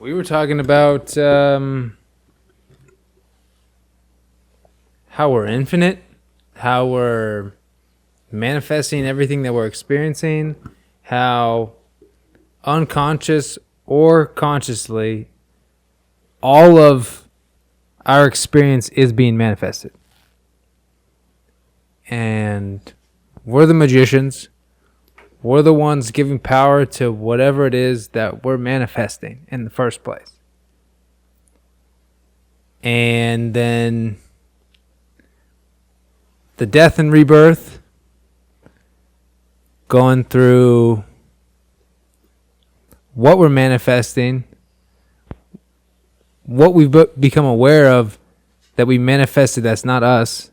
We were talking about how we're infinite, how we're manifesting everything that we're experiencing, how unconscious or consciously all of our experience is being manifested. And we're the magicians. We're the ones giving power to whatever it is that we're manifesting in the first place. And then the death and rebirth, going through what we're manifesting, what we've become aware of that we manifested that's not us,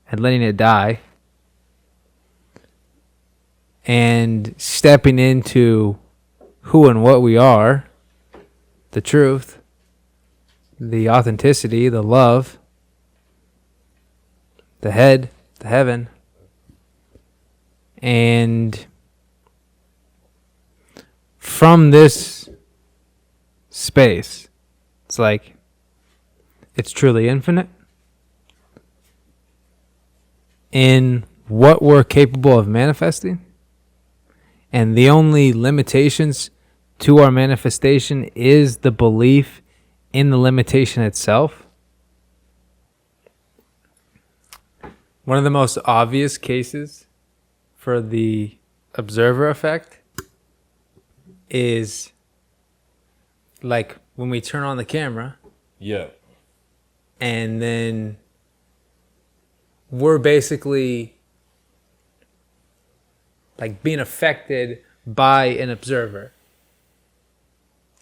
and letting it die. And stepping into who and what we are, the truth, the authenticity, the love, the head, the heaven. And from this space, it's like it's truly infinite in what we're capable of manifesting. And the only limitations to our manifestation is the belief in the limitation itself. One of the most obvious cases for the observer effect is like when we turn on the camera. Yeah. And then we're basically like being affected by an observer.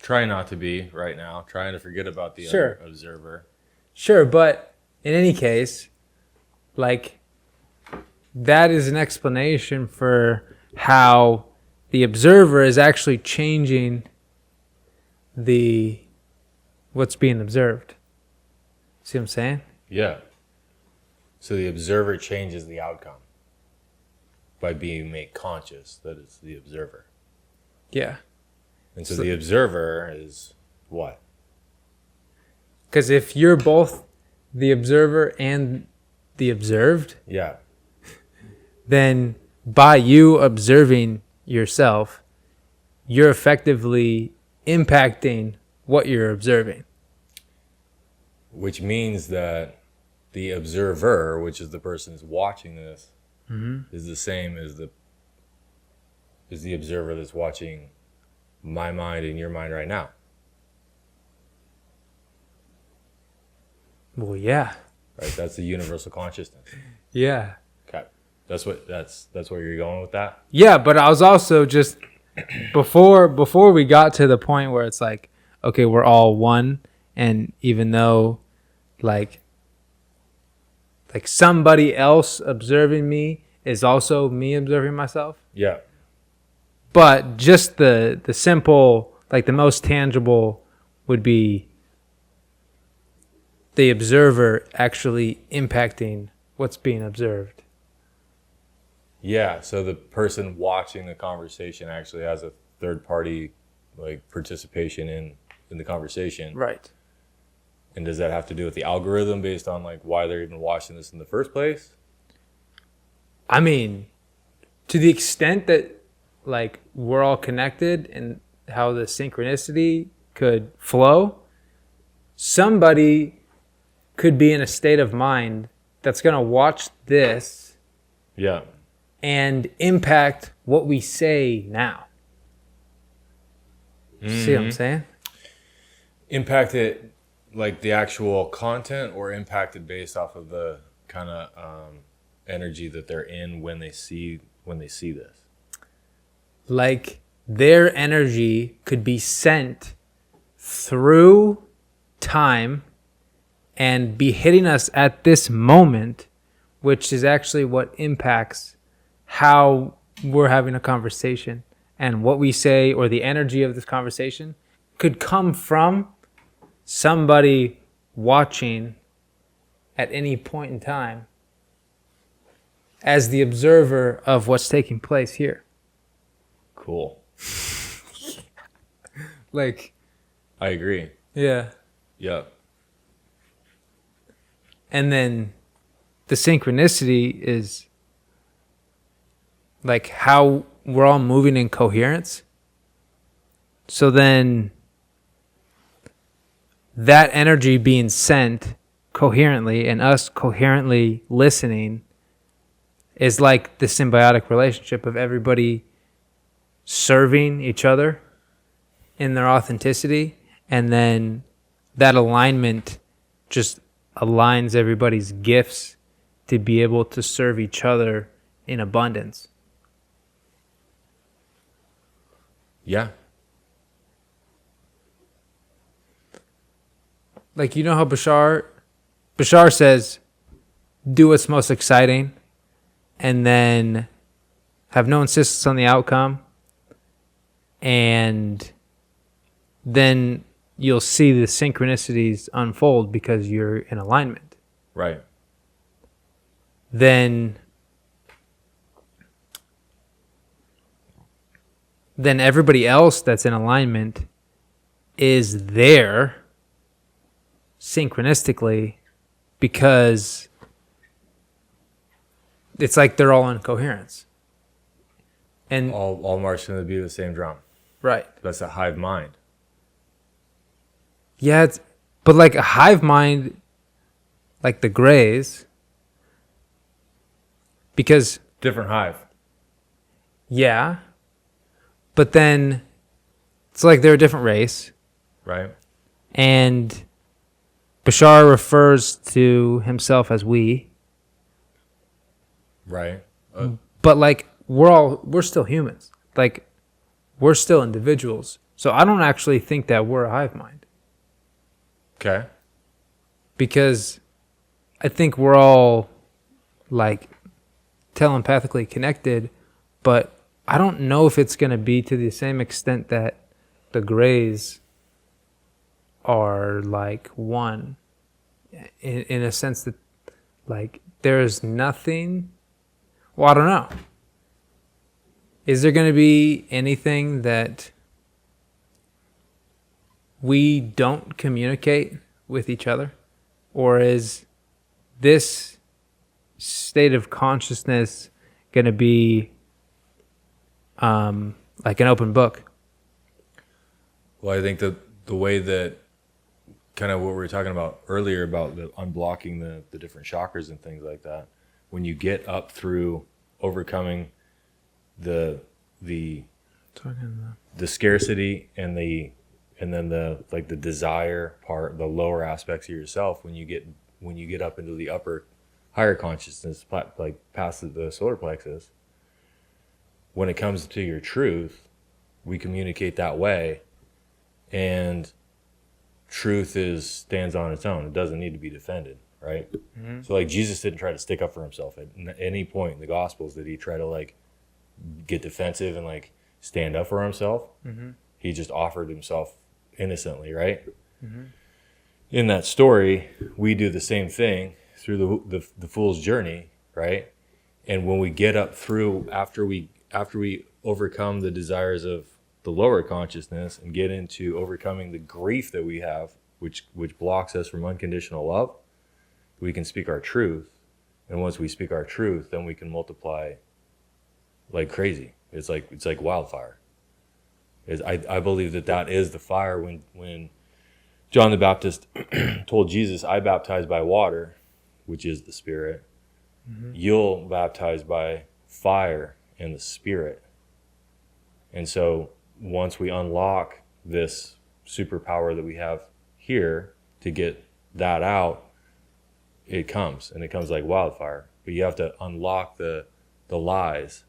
Try not to be right now. Trying to forget about the observer. Sure, but in any case, like that is an explanation for how the observer is actually changing what's being observed. See what I'm saying? Yeah. So the observer changes the outcome by being made conscious that it's the observer. Yeah. And so the observer is what? Because if you're both the observer and the observed, yeah, then by you observing yourself, you're effectively impacting what you're observing. Which means that the observer, which is the person who's watching this, is the same as the observer that's watching my mind and your mind right now. Well, yeah. Right. That's the universal consciousness. Yeah. Okay. That's where you're going with that. Yeah, but I was also just before we got to the point where it's like, okay, we're all one, and even though like somebody else observing me is also me observing myself. Yeah. But just the simple, like the most tangible would be the observer actually impacting what's being observed. Yeah, so the person watching the conversation actually has a third party like participation in the conversation. Right. And does that have to do with the algorithm based on like why they're even watching this in the first place? I mean, to the extent that like we're all connected and how the synchronicity could flow, somebody could be in a state of mind that's going to watch this Yeah. and impact what we say now. See what I'm saying? Impact it like the actual content, or impacted based off of the kind of energy that they're in when they see this? Like their energy could be sent through time and be hitting us at this moment, which is actually what impacts how we're having a conversation, and what we say or the energy of this conversation could come from somebody watching at any point in time as the observer of what's taking place here. Cool. Like, I agree. Yeah. Yep. And then the synchronicity is like how we're all moving in coherence. So then that energy being sent coherently and us coherently listening is like the symbiotic relationship of everybody serving each other in their authenticity, and then that alignment just aligns everybody's gifts to be able to serve each other in abundance. Yeah. Like, you know how Bashar says, do what's most exciting and then have no insistence on the outcome, and then you'll see the synchronicities unfold because you're in alignment. Right. Then everybody else that's in alignment is there synchronistically because it's like they're all in coherence. And All marching to the beat of the same drum. right. That's a hive mind. Yeah, but like a hive mind, like the Greys, because Different hive. yeah, but then it's like they're a different race, Right. and Bashar refers to himself as we, Right. but like we're still humans, like we're still individuals. So I don't actually think that we're a hive mind, Okay. because I think we're all like telepathically connected, but I don't know if it's going to be to the same extent that the Greys are like one, in a sense that like there's nothing. Well, I don't know. Is there going to be anything that we don't communicate with each other? Or is this state of consciousness going to be like an open book? Well, I think that the way that kind of what we were talking about earlier about the unblocking the different chakras and things like that, when you get up through overcoming the scarcity and then the desire part, the lower aspects of yourself, when you get up into the higher consciousness, like past the solar plexus, when it comes to your truth, we communicate that way, and truth stands on its own. It doesn't need to be defended, right? Mm-hmm. So like Jesus didn't try to stick up for himself at any point in the Gospels. Did he try to like get defensive and like stand up for himself? Mm-hmm. He just offered himself innocently, right? Mm-hmm. In that story, we do the same thing through the fool's journey, right? And when we get up through, after we overcome the desires of the lower consciousness and get into overcoming the grief that we have, which blocks us from unconditional love, we can speak our truth. And once we speak our truth, then we can multiply like crazy. It's like wildfire. I believe that is the fire. When John the Baptist told Jesus, I baptize by water, which is the Spirit. Mm-hmm. You'll baptize by fire and the Spirit. And so once we unlock this superpower that we have here to get that out, it comes like wildfire. But you have to unlock the lies.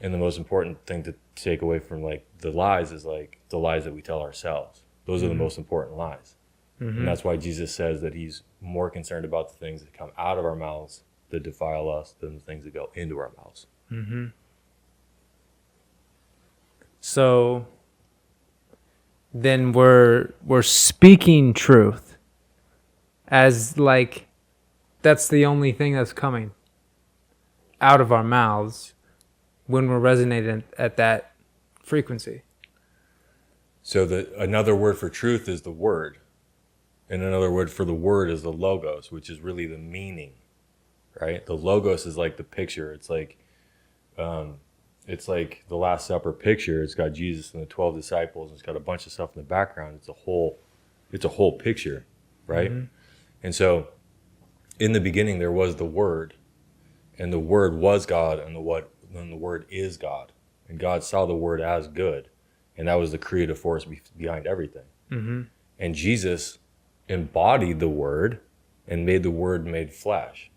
And the most important thing to take away from like the lies is like the lies that we tell ourselves. Those are the most important lies. Mm-hmm. And that's why Jesus says that he's more concerned about the things that come out of our mouths that defile us than the things that go into our mouths. Mm-hmm. So then we're speaking truth as like that's the only thing that's coming out of our mouths when we're resonating at that frequency. So another word for truth is the word. And another word for the word is the logos, which is really the meaning, right? The logos is like the picture. It's like the Last Supper picture. It's got Jesus and the 12 disciples. It's got a bunch of stuff in the background. It's a whole picture, right? Mm-hmm. And so in the beginning there was the Word, and the Word was God, and the Word is God. And God saw the Word as good, and that was the creative force behind everything. Mm-hmm. And Jesus embodied the Word and made the Word made flesh.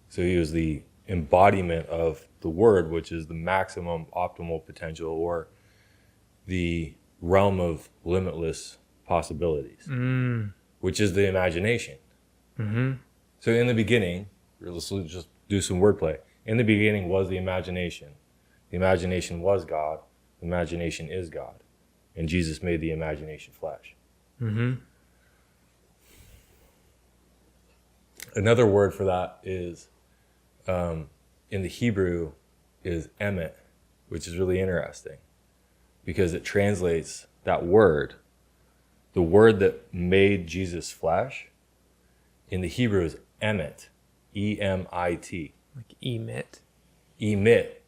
So he was the embodiment of the Word, which is the maximum optimal potential, or the realm of limitless possibilities, which is the imagination. Mm-hmm. So in the beginning, let's just do some wordplay. In the beginning was the imagination. The imagination was God. The imagination is God. And Jesus made the imagination flesh. Mm-hmm. Another word for that is, in the Hebrew, is emet, which is really interesting because it translates that word, the word that made Jesus flesh, in the Hebrew is emet, E-M-I-T. Like emit. Emit,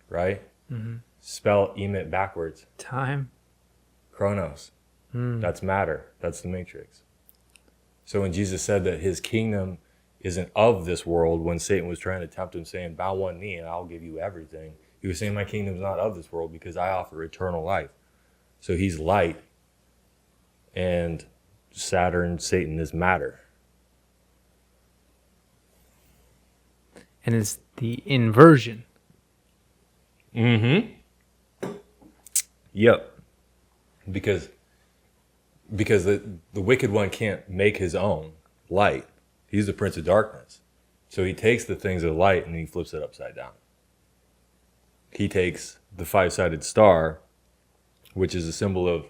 right? Mm-hmm. Spell emit backwards. Time. Chronos. That's matter. That's the matrix. So when Jesus said that his kingdom isn't of this world, when Satan was trying to tempt him, saying, bow one knee and I'll give you everything, he was saying, my kingdom's not of this world because I offer eternal life. So he's light, and Saturn, Satan is matter. And it's the inversion. Mm-hmm. Yep. Because the wicked one can't make his own light. He's the prince of darkness. So he takes the things of light and he flips it upside down. He takes the five-sided star, which is a symbol of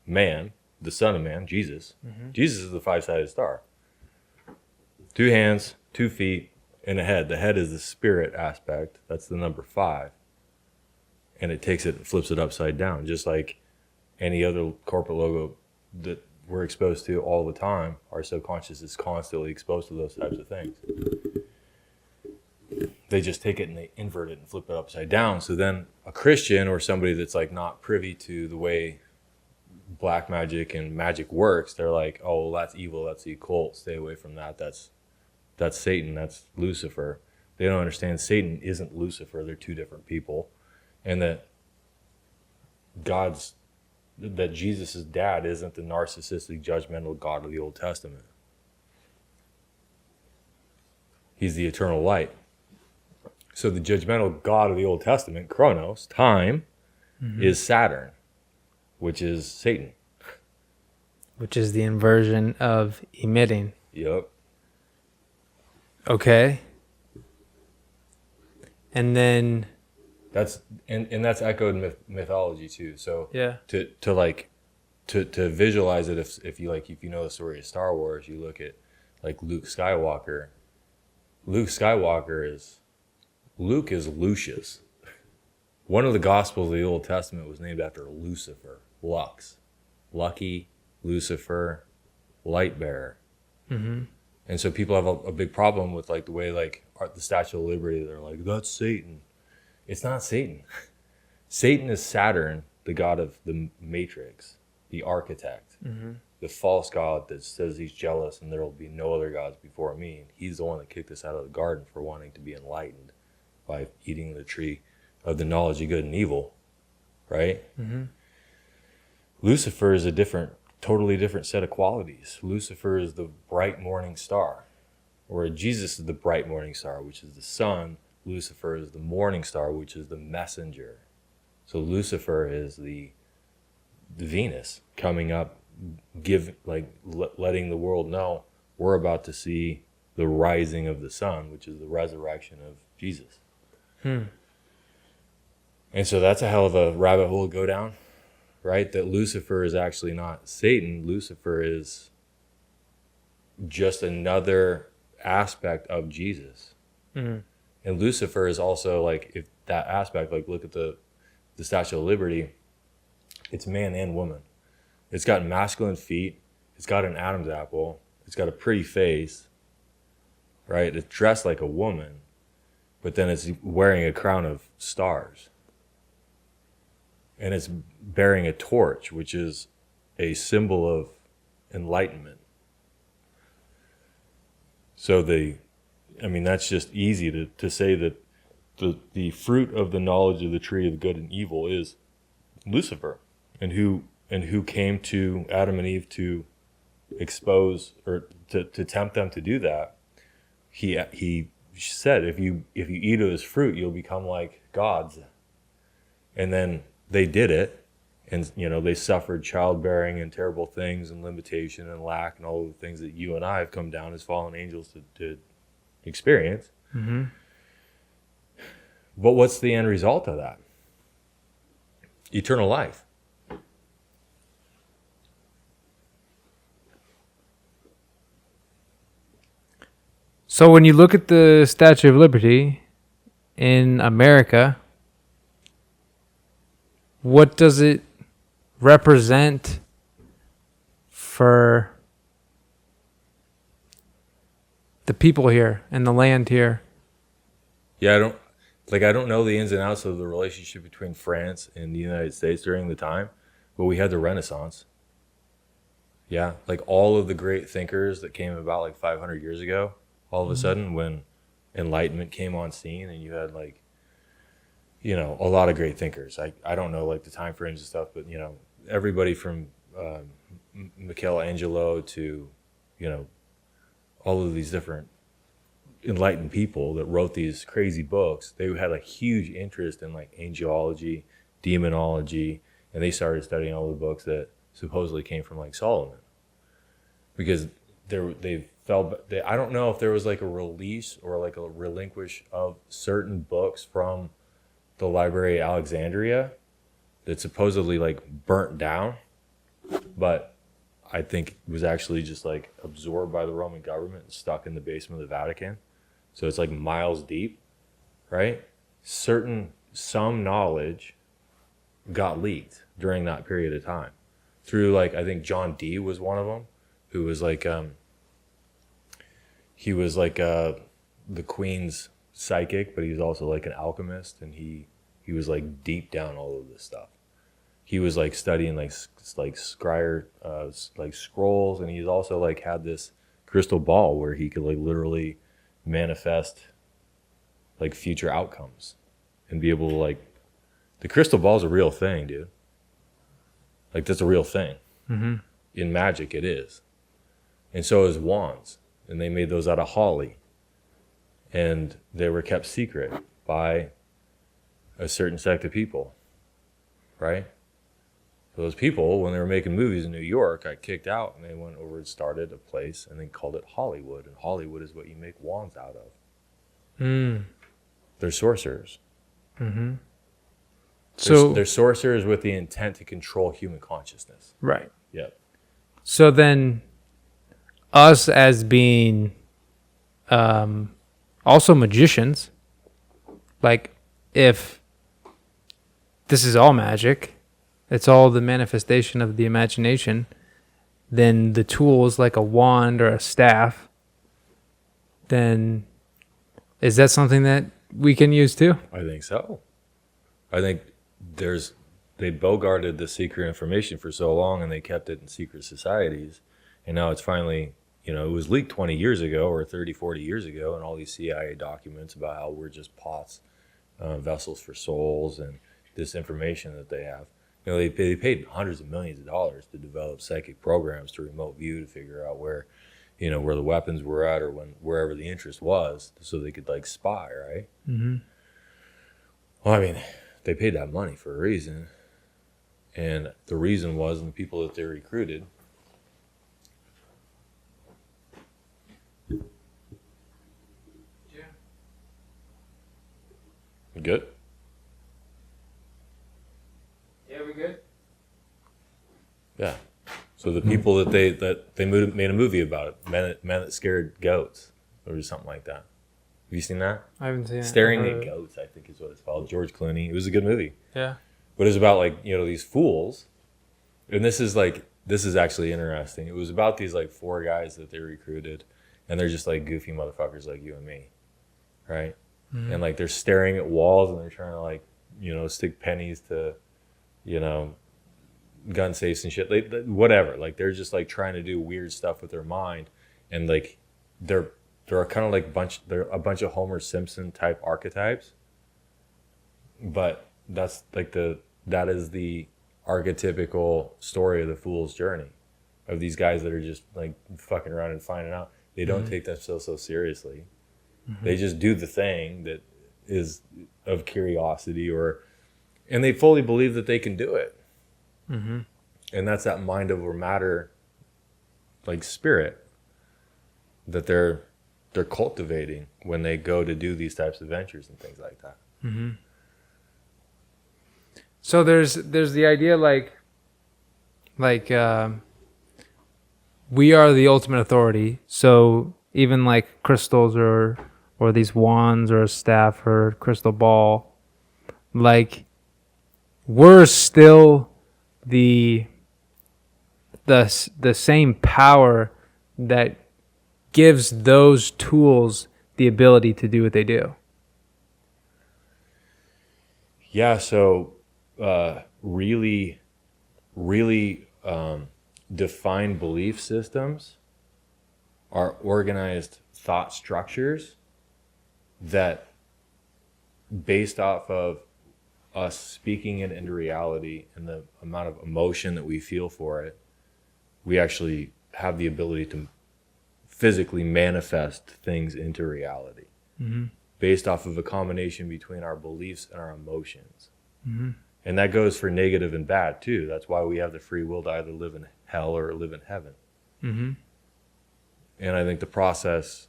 man, the Son of Man, Jesus. Mm-hmm. Jesus is the five-sided star. 2 hands, 2 feet, and a head. The head is the spirit aspect. That's the number 5. And it takes it and flips it upside down, just like any other corporate logo that we're exposed to all the time. Our subconscious is constantly exposed to those types of things. They just take it and they invert it and flip it upside down. So then a Christian or somebody that's like not privy to the way black magic and magic works, they're like, oh, well, that's evil, that's the occult, stay away from that. That's Satan, that's Lucifer. They don't understand Satan isn't Lucifer. They're 2 different people. And that Jesus' dad isn't the narcissistic, judgmental God of the Old Testament. He's the eternal light. So the judgmental God of the Old Testament, Chronos, time, is Saturn, which is Satan. Which is the inversion of emitting. Yep. Okay. And then... That's echoed in mythology too. So yeah, to visualize it, if you know the story of Star Wars, you look at like Luke Skywalker. Luke is Lucius. One of the Gospels of the Old Testament was named after Lucifer, Lux, Lucky, Lucifer, Light Bearer. Mm-hmm. And so people have a big problem with like the way like the Statue of Liberty. They're like, that's Satan. It's not Satan. Satan is Saturn, the god of the matrix, the architect, the false god that says he's jealous and there will be no other gods before me. He's the one that kicked us out of the garden for wanting to be enlightened by eating the tree of the knowledge of good and evil, right? Mm-hmm. Lucifer is totally different set of qualities. Lucifer is the bright morning star, or Jesus is the bright morning star, which is the sun. Lucifer is the morning star, which is the messenger. So Lucifer is the Venus coming up, letting the world know we're about to see the rising of the sun, which is the resurrection of Jesus. And so that's a hell of a rabbit hole to go down, right? That Lucifer is actually not Satan. Lucifer is just another aspect of Jesus. Mm-hmm. And Lucifer is also like, if that aspect, like look at the Statue of Liberty, It's man and woman. It's got masculine feet. It's got an Adam's apple. It's got a pretty face, right? It's dressed like a woman, but then it's wearing a crown of stars. And it's bearing a torch, which is a symbol of enlightenment. So that's just easy to say that the fruit of the knowledge of the tree of good and evil is Lucifer, and who came to Adam and Eve to expose or to tempt them to do that. He said, if you eat of this fruit, you'll become like gods. And then they did it, and they suffered childbearing and terrible things and limitation and lack and all the things that you and I have come down as fallen angels to experience. Mm-hmm. But what's the end result of that? Eternal life. So when you look at the Statue of Liberty in America, what does it represent for the people here and the land here? Yeah, I don't know the ins and outs of the relationship between France and the United States during the time, but we had the Renaissance. Yeah, like all of the great thinkers that came about like 500 years ago, all of a sudden when Enlightenment came on scene, and you had a lot of great thinkers. I don't know like the time frames and stuff, but everybody from Michelangelo to all of these different enlightened people that wrote these crazy books. They had a huge interest in like angelology, demonology, and they started studying all the books that supposedly came from like Solomon, because I don't know if there was like a release or like a relinquish of certain books from the Library of Alexandria that supposedly like burnt down, but I think it was actually just like absorbed by the Roman government and stuck in the basement of the Vatican. So it's like miles deep, right? Some knowledge got leaked during that period of time through like, I think John Dee was one of them, who was like, he was like the Queen's psychic, but he was also like an alchemist, and he was like deep down all of this stuff. He was like studying like scryer like scrolls, and he's also like had this crystal ball where he could like literally manifest like future outcomes and be able to like, the crystal ball is a real thing, dude. Like that's a real thing. Mm-hmm. In magic it is. And so is wands, and they made those out of holly, and they were kept secret by a certain sect of people, right? So those people, when they were making movies in New York, got kicked out, and they went over and started a place and they called it Hollywood, and Hollywood is what you make wands out of. They're sorcerers. Mm-hmm. So they're sorcerers with the intent to control human consciousness. Right. Yep. So then us as being also magicians, like if this is all magic, it's all the manifestation of the imagination, then the tools like a wand or a staff, then is that something that we can use too? I think so. I think they bogarted the secret information for so long, and they kept it in secret societies, and now it's finally, it was leaked 20 years ago or 30, 40 years ago, and all these CIA documents about how we're just pots, vessels for souls, and this information that they have. They paid hundreds of millions of dollars to develop psychic programs to remote view to figure out where the weapons were at, or wherever the interest was, so they could like spy, right? Mm-hmm. Well, I mean, they paid that money for a reason, and the reason was, and the people that they recruited. Yeah. Good. Yeah, we good? Yeah. So the people that they made a movie about it, men that scared goats, or something like that. Have you seen that? I haven't seen it. Staring at Goats, I think is what it's called. George Clooney. It was a good movie. Yeah. But it's about like, these fools And this is actually interesting. It was about these like 4 guys that they recruited, and they're just like goofy motherfuckers like you and me, right? Mm-hmm. And like they're staring at walls and they're trying to like, stick pennies to, gun safes and shit. Whatever. Like they're just like trying to do weird stuff with their mind, and like they're kind of like they're a bunch of Homer Simpson type archetypes, but that is the archetypical story of the fool's journey, of these guys that are just like fucking around and finding out. They don't take themselves so seriously. They just do the thing that is of curiosity, and they fully believe that they can do it. And that's that mind over matter, like spirit, that they're cultivating when they go to do these types of ventures and things like that. So there's the idea like we are the ultimate authority. So even like crystals or these wands or a staff or crystal ball, like we're still the same power that gives those tools the ability to do what they do. Yeah, so really defined belief systems are organized thought structures that, based off of us speaking it into reality and the amount of emotion that we feel for it, we actually have the ability to physically manifest things into reality, based off of a combination between our beliefs and our emotions. And that goes for negative and bad too. That's why we have the free will to either live in hell or live in heaven. And I think the process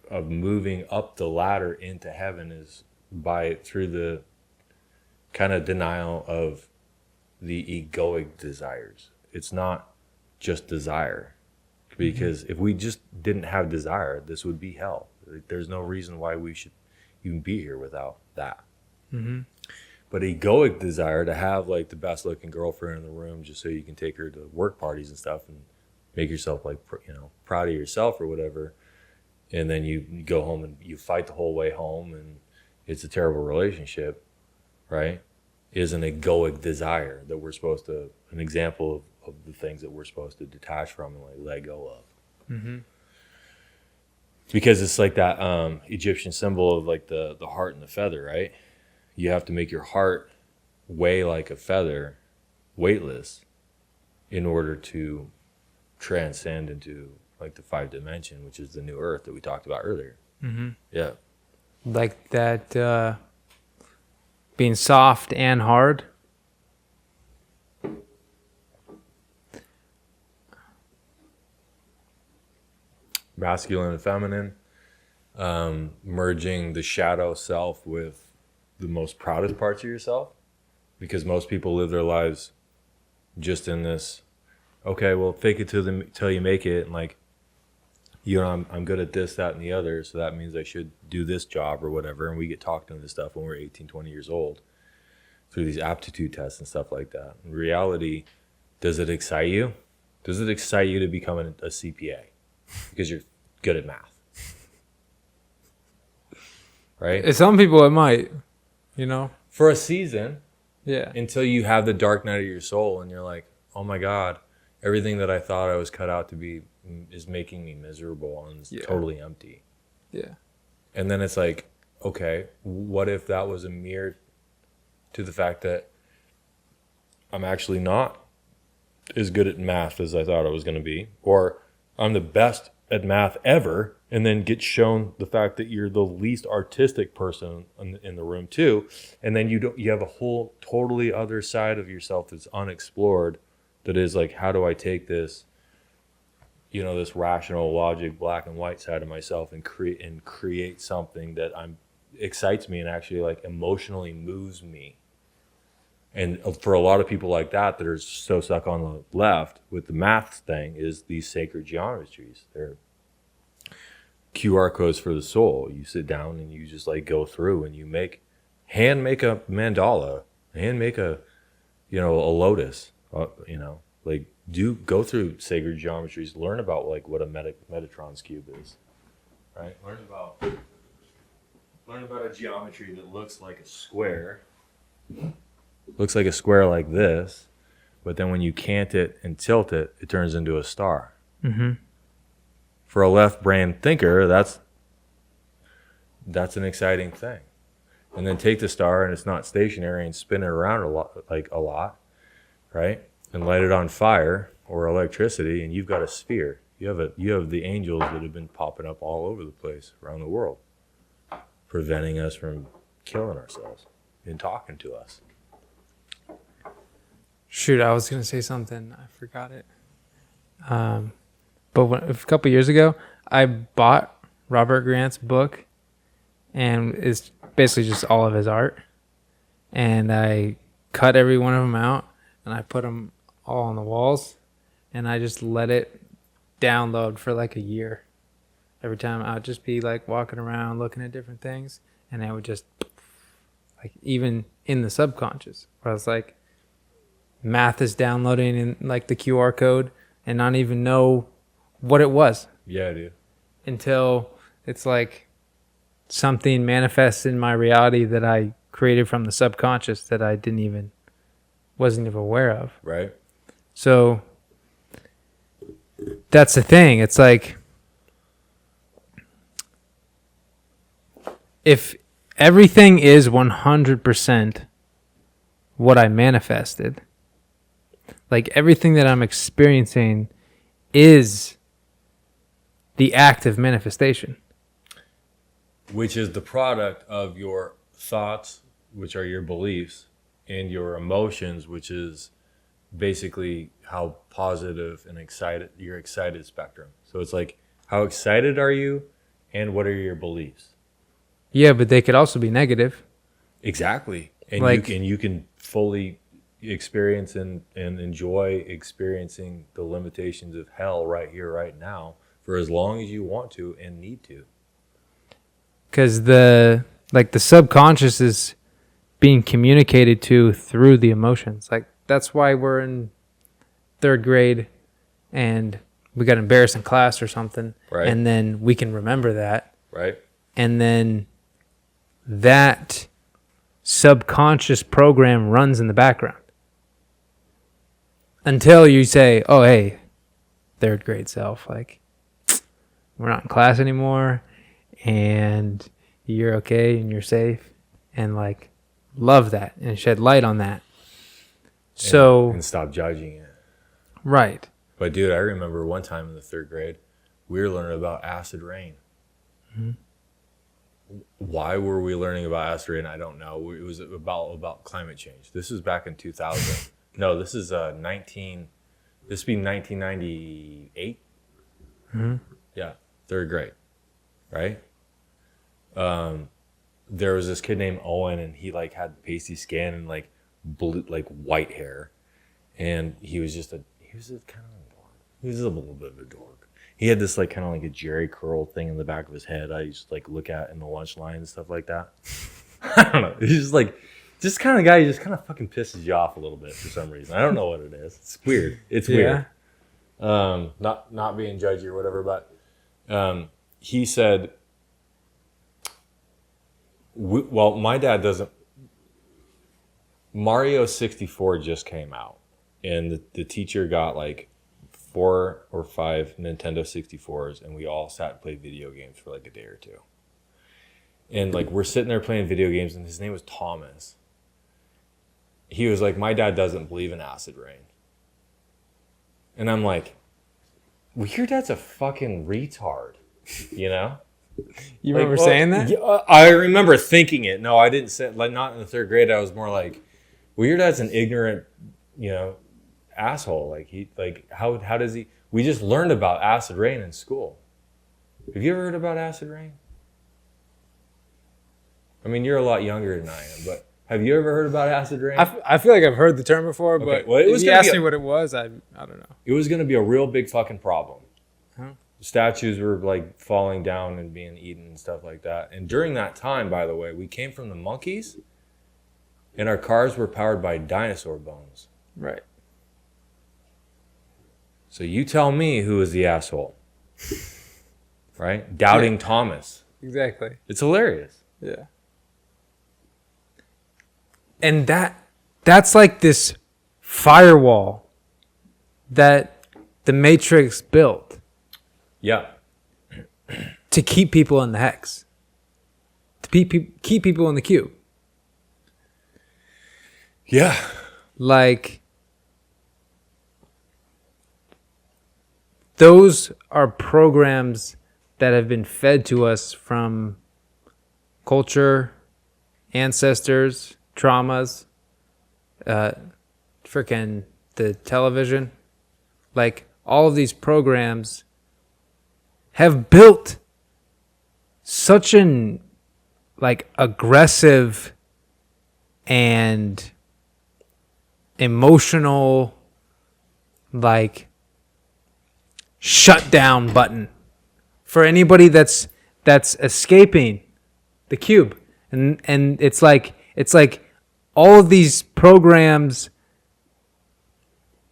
of moving up the ladder into heaven is through the kind of denial of the egoic desires. It's not just desire, because if we just didn't have desire, this would be hell. There's no reason why we should even be here without that. But egoic desire to have like the best looking girlfriend in the room just so you can take her to work parties and stuff and make yourself like, proud of yourself or whatever. And then you go home and you fight the whole way home and it's a terrible relationship, right? Is an egoic desire that we're supposed to, an example of the things that we're supposed to detach from and like let go of. Because it's like that Egyptian symbol of like the heart and the feather, right? You have to make your heart weigh like a feather, weightless, in order to transcend into like the 5th dimension, which is the new earth that we talked about earlier. Yeah. Like that being soft and hard. Masculine and feminine, merging the shadow self with the most proudest parts of yourself, because most people live their lives just in this, okay, well, fake it till you make it, and like, I'm good at this, that, and the other, so that means I should do this job or whatever, and we get talked into this stuff when we're 18, 20 years old through these aptitude tests and stuff like that. In reality, does it excite you? Does it excite you to become a CPA because you're good at math? Right? Some people it might, For a season. Yeah. Until you have the dark night of your soul and you're like, oh my God, everything that I thought I was cut out to be is making me miserable and it's totally empty. Yeah. And then it's like, okay, what if that was a mirror to the fact that I'm actually not as good at math as I thought I was going to be, or I'm the best at math ever, and then get shown the fact that you're the least artistic person in the room too, and then you have a whole totally other side of yourself that's unexplored, that is like, how do I take this, this rational logic, black and white side of myself and create something that excites me and actually like emotionally moves me. And for a lot of people like that are so stuck on the left with the math thing, is these sacred geometries. They're QR codes for the soul. You sit down and you just like go through and you hand make a mandala, hand make a lotus, You know, like go through sacred geometries, learn about like what a Metatron's cube is, right? Learn about a geometry that looks like a square. Looks like a square like this, but then when you cant it and tilt it, it turns into a star. Mm-hmm. For a left brain thinker, that's an exciting thing. And then take the star and it's not stationary and spin it around a lot, right? And light it on fire or electricity, and you've got a sphere. You have the angels that have been popping up all over the place around the world, preventing us from killing ourselves and talking to us. Shoot, I was gonna say something. I forgot it. But a couple years ago, I bought Robert Grant's book, and it's basically just all of his art. And I cut every one of them out, and I put them all on the walls, and I just let it download for like a year. Every time I would just be like walking around looking at different things, and I would just like, even in the subconscious, where I was like, math is downloading in like the QR code and not even know what it was. Yeah, dude. Until it's like something manifests in my reality that I created from the subconscious that I wasn't even aware of. Right. So that's the thing. It's like, if everything is 100% what I manifested, like everything that I'm experiencing is the act of manifestation. Which is the product of your thoughts, which are your beliefs, and your emotions, which is basically how positive and your excited spectrum. So it's like, how excited are you and what are your beliefs? Yeah, but they could also be negative. Exactly. And like, you can fully experience and enjoy experiencing the limitations of hell right here, right now, for as long as you want to and need to. Because the subconscious is being communicated to through the emotions. Like, that's why we're in 3rd grade and we got embarrassed in class or something. Right. And then we can remember that. Right. And then that subconscious program runs in the background until you say, oh, hey, 3rd grade self, like, we're not in class anymore and you're okay and you're safe, and like, love that and shed light on that. And stop judging it. Right. But dude, I remember one time in the 3rd grade, we were learning about acid rain. Mm-hmm. Why were we learning about acid rain? I don't know. It was about climate change. This was back in 2000. No, this is 1998. Mm-hmm. Yeah, 3rd grade, right? There was this kid named Owen, and he like had pasty skin and like blue, like white hair, and he was a kind of a dork. He was a little bit of a dork. He had this like kind of like a Jerry curl thing in the back of his head. I used to like look at in the lunch line and stuff like that. I don't know. He's just like, just kind of guy who just kind of fucking pisses you off a little bit for some reason. I don't know what it is. It's weird. It's weird. Not being judgy or whatever, but he said, my dad doesn't. Mario 64 just came out, and the teacher got like 4 or 5 Nintendo 64s, and we all sat and played video games for like a day or two. And like, we're sitting there playing video games, and his name was Thomas. He was like, my dad doesn't believe in acid rain. And I'm like, well, your dad's a fucking retard, you know? You remember saying that? Yeah, I remember thinking it. No, I didn't say it. Like, not in the 3rd grade. I was more like, well, your dad's an ignorant, asshole. Like, how does he? We just learned about acid rain in school. Have you ever heard about acid rain? I mean, you're a lot younger than I am, but have you ever heard about acid rain? I feel like I've heard the term before, but if you asked me what it was, I don't know. It was going to be a real big fucking problem. Huh? Statues were like falling down and being eaten and stuff like that. And during that time, by the way, we came from the monkeys, and our cars were powered by dinosaur bones. Right. So you tell me who is the asshole. Right? Doubting Thomas. Exactly. It's hilarious. Yeah. And that's like this firewall that the Matrix built. Yeah. To keep people in the hex. To keep people in the cube. Yeah. Like, those are programs that have been fed to us from culture, ancestors, traumas, freaking the television. Like, all of these programs have built such an like aggressive and emotional like shutdown button for anybody that's escaping the cube. And it's like all of these programs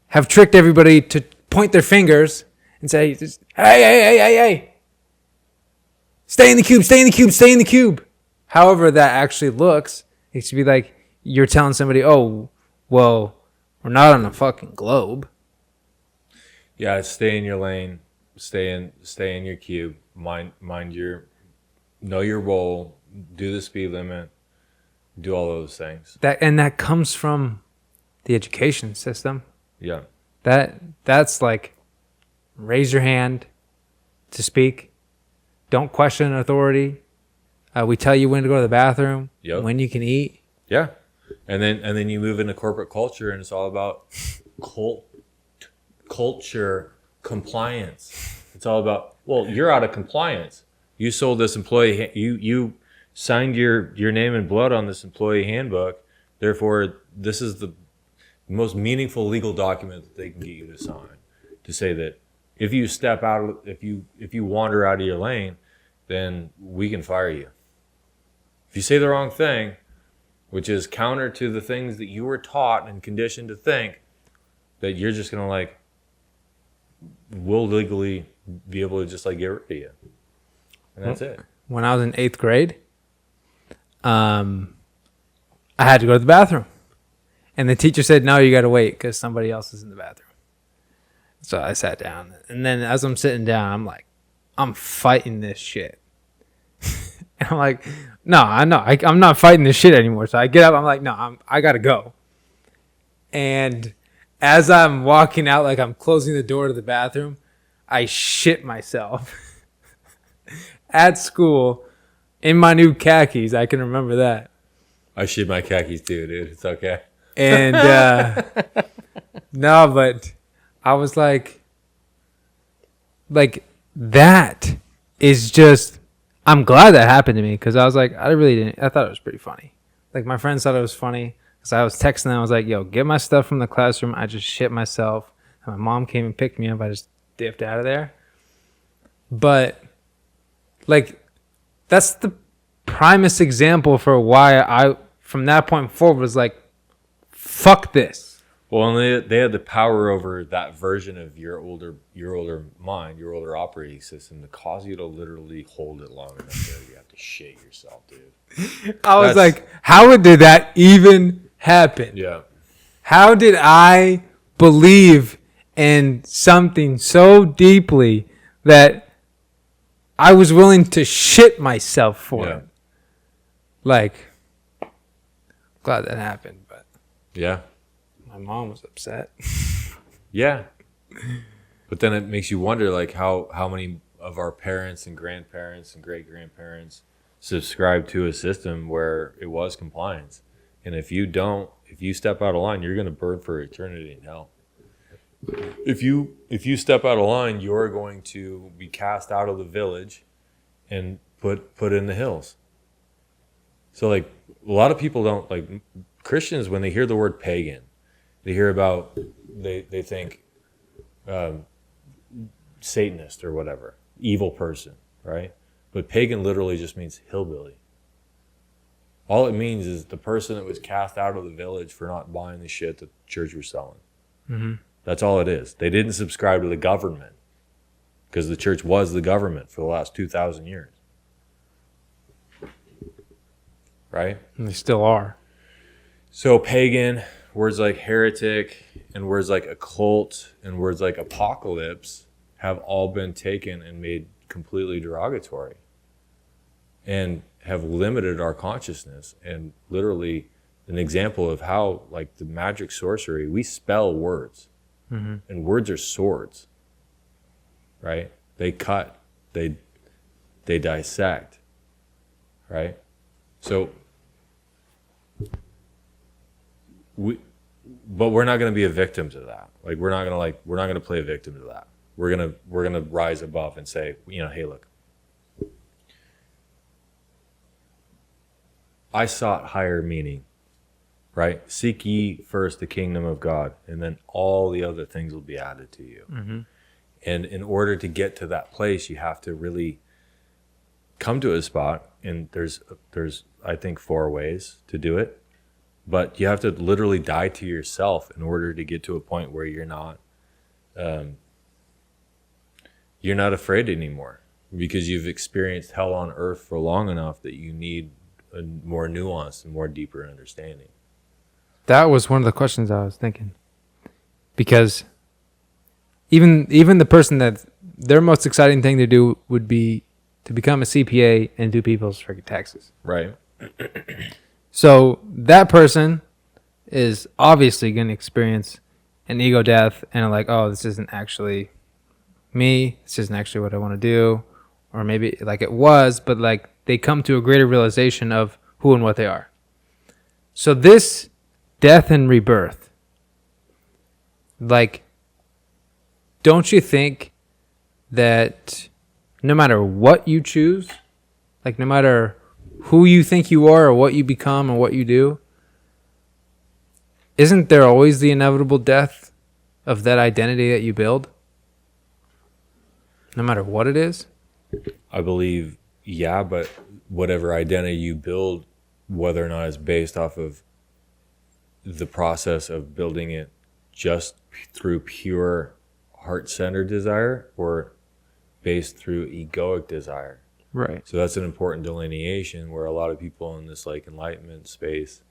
have tricked everybody to point their fingers and say, hey, stay in the cube, stay in the cube, stay in the cube. However that actually looks, it should be like you're telling somebody, oh, well, we're not on a fucking globe. Yeah, stay in your lane, stay in your cube, mind know your role, do the speed limit, do all those things. That comes from the education system. Yeah. That's like, raise your hand to speak. Don't question authority. We tell you when to go to the bathroom, when you can eat. Yeah. And then you move into corporate culture and it's all about culture compliance. It's all about, well, you're out of compliance. You sold this employee, you signed your name and blood on this employee handbook. Therefore, this is the most meaningful legal document that they can get you to sign, to say that if you step out, if you wander out of your lane, then we can fire you. If you say the wrong thing, which is counter to the things that you were taught and conditioned to think, that you're just gonna like, we'll legally be able to just like get rid of you, and that's it. When I was in 8th grade, I had to go to the bathroom, and the teacher said, "No, you got to wait because somebody else is in the bathroom." So I sat down, and then as I'm sitting down, I'm like, I'm fighting this shit. And I'm like, no, I'm not fighting this shit anymore. So I get up, I'm like, no, I gotta go. And as I'm walking out, like I'm closing the door to the bathroom, I shit myself at school in my new khakis. I can remember that. I shit my khakis too, dude. It's okay. And no, but I was like that is just, I'm glad that happened to me because I was like, I thought it was pretty funny. Like my friends thought it was funny because I was texting them. I was like, yo, get my stuff from the classroom. I just shit myself. And my mom came and picked me up. I just dipped out of there. But like, that's the primest example for why I, from that point forward, was like, fuck this. Well, and they had the power over that version of your older mind, your older operating system, to cause you to literally hold it long enough there you have to shit yourself, dude. I was like, how did that even happen? Yeah. How did I believe in something so deeply that I was willing to shit myself for it? Like, glad that happened, but yeah. My mom was upset. Yeah. But then it makes you wonder, like, how many of our parents and grandparents and great-grandparents subscribed to a system where it was compliance. And if you step out of line, you're going to burn for eternity in hell. If you step out of line, you're going to be cast out of the village and put in the hills. So, like, a lot of people don't, like, Christians, when they hear the word pagan, they hear about, they think Satanist or whatever, evil person, right? But pagan literally just means hillbilly. All it means is the person that was cast out of the village for not buying the shit that the church was selling. Mm-hmm. That's all it is. They didn't subscribe to the government because the church was the government for the last 2,000 years. Right? And they still are. So pagan, words like heretic, and words like occult, and words like apocalypse have all been taken and made completely derogatory and have limited our consciousness. And literally an example of how, like the magic sorcery, we spell words. And words are swords, right? They cut, they dissect, right? So but we're not going to be a victim to that. Like we're not going to play a victim to that. We're going to rise above and say, hey, look, I sought higher meaning, right? Seek ye first the kingdom of God, and then all the other things will be added to you. And in order to get to that place, you have to really come to a spot, and there's I think 4 ways to do it. But you have to literally die to yourself in order to get to a point where you're not afraid anymore, because you've experienced hell on earth for long enough that you need a more nuanced and more deeper understanding. That was one of the questions I was thinking, because even the person that their most exciting thing to do would be to become a CPA and do people's freaking taxes. Right. So that person is obviously going to experience an ego death and like, oh, this isn't actually me. This isn't actually what I want to do. Or maybe like it was, but like they come to a greater realization of who and what they are. So this death and rebirth, like, don't you think that no matter what you choose, like no matter who you think you are or what you become or what you do, isn't there always the inevitable death of that identity that you build? No matter what it is? I believe, yeah, but whatever identity you build, whether or not it's based off of the process of building it just through pure heart-centered desire or based through egoic desire. Right. So that's an important delineation where a lot of people in this like enlightenment space,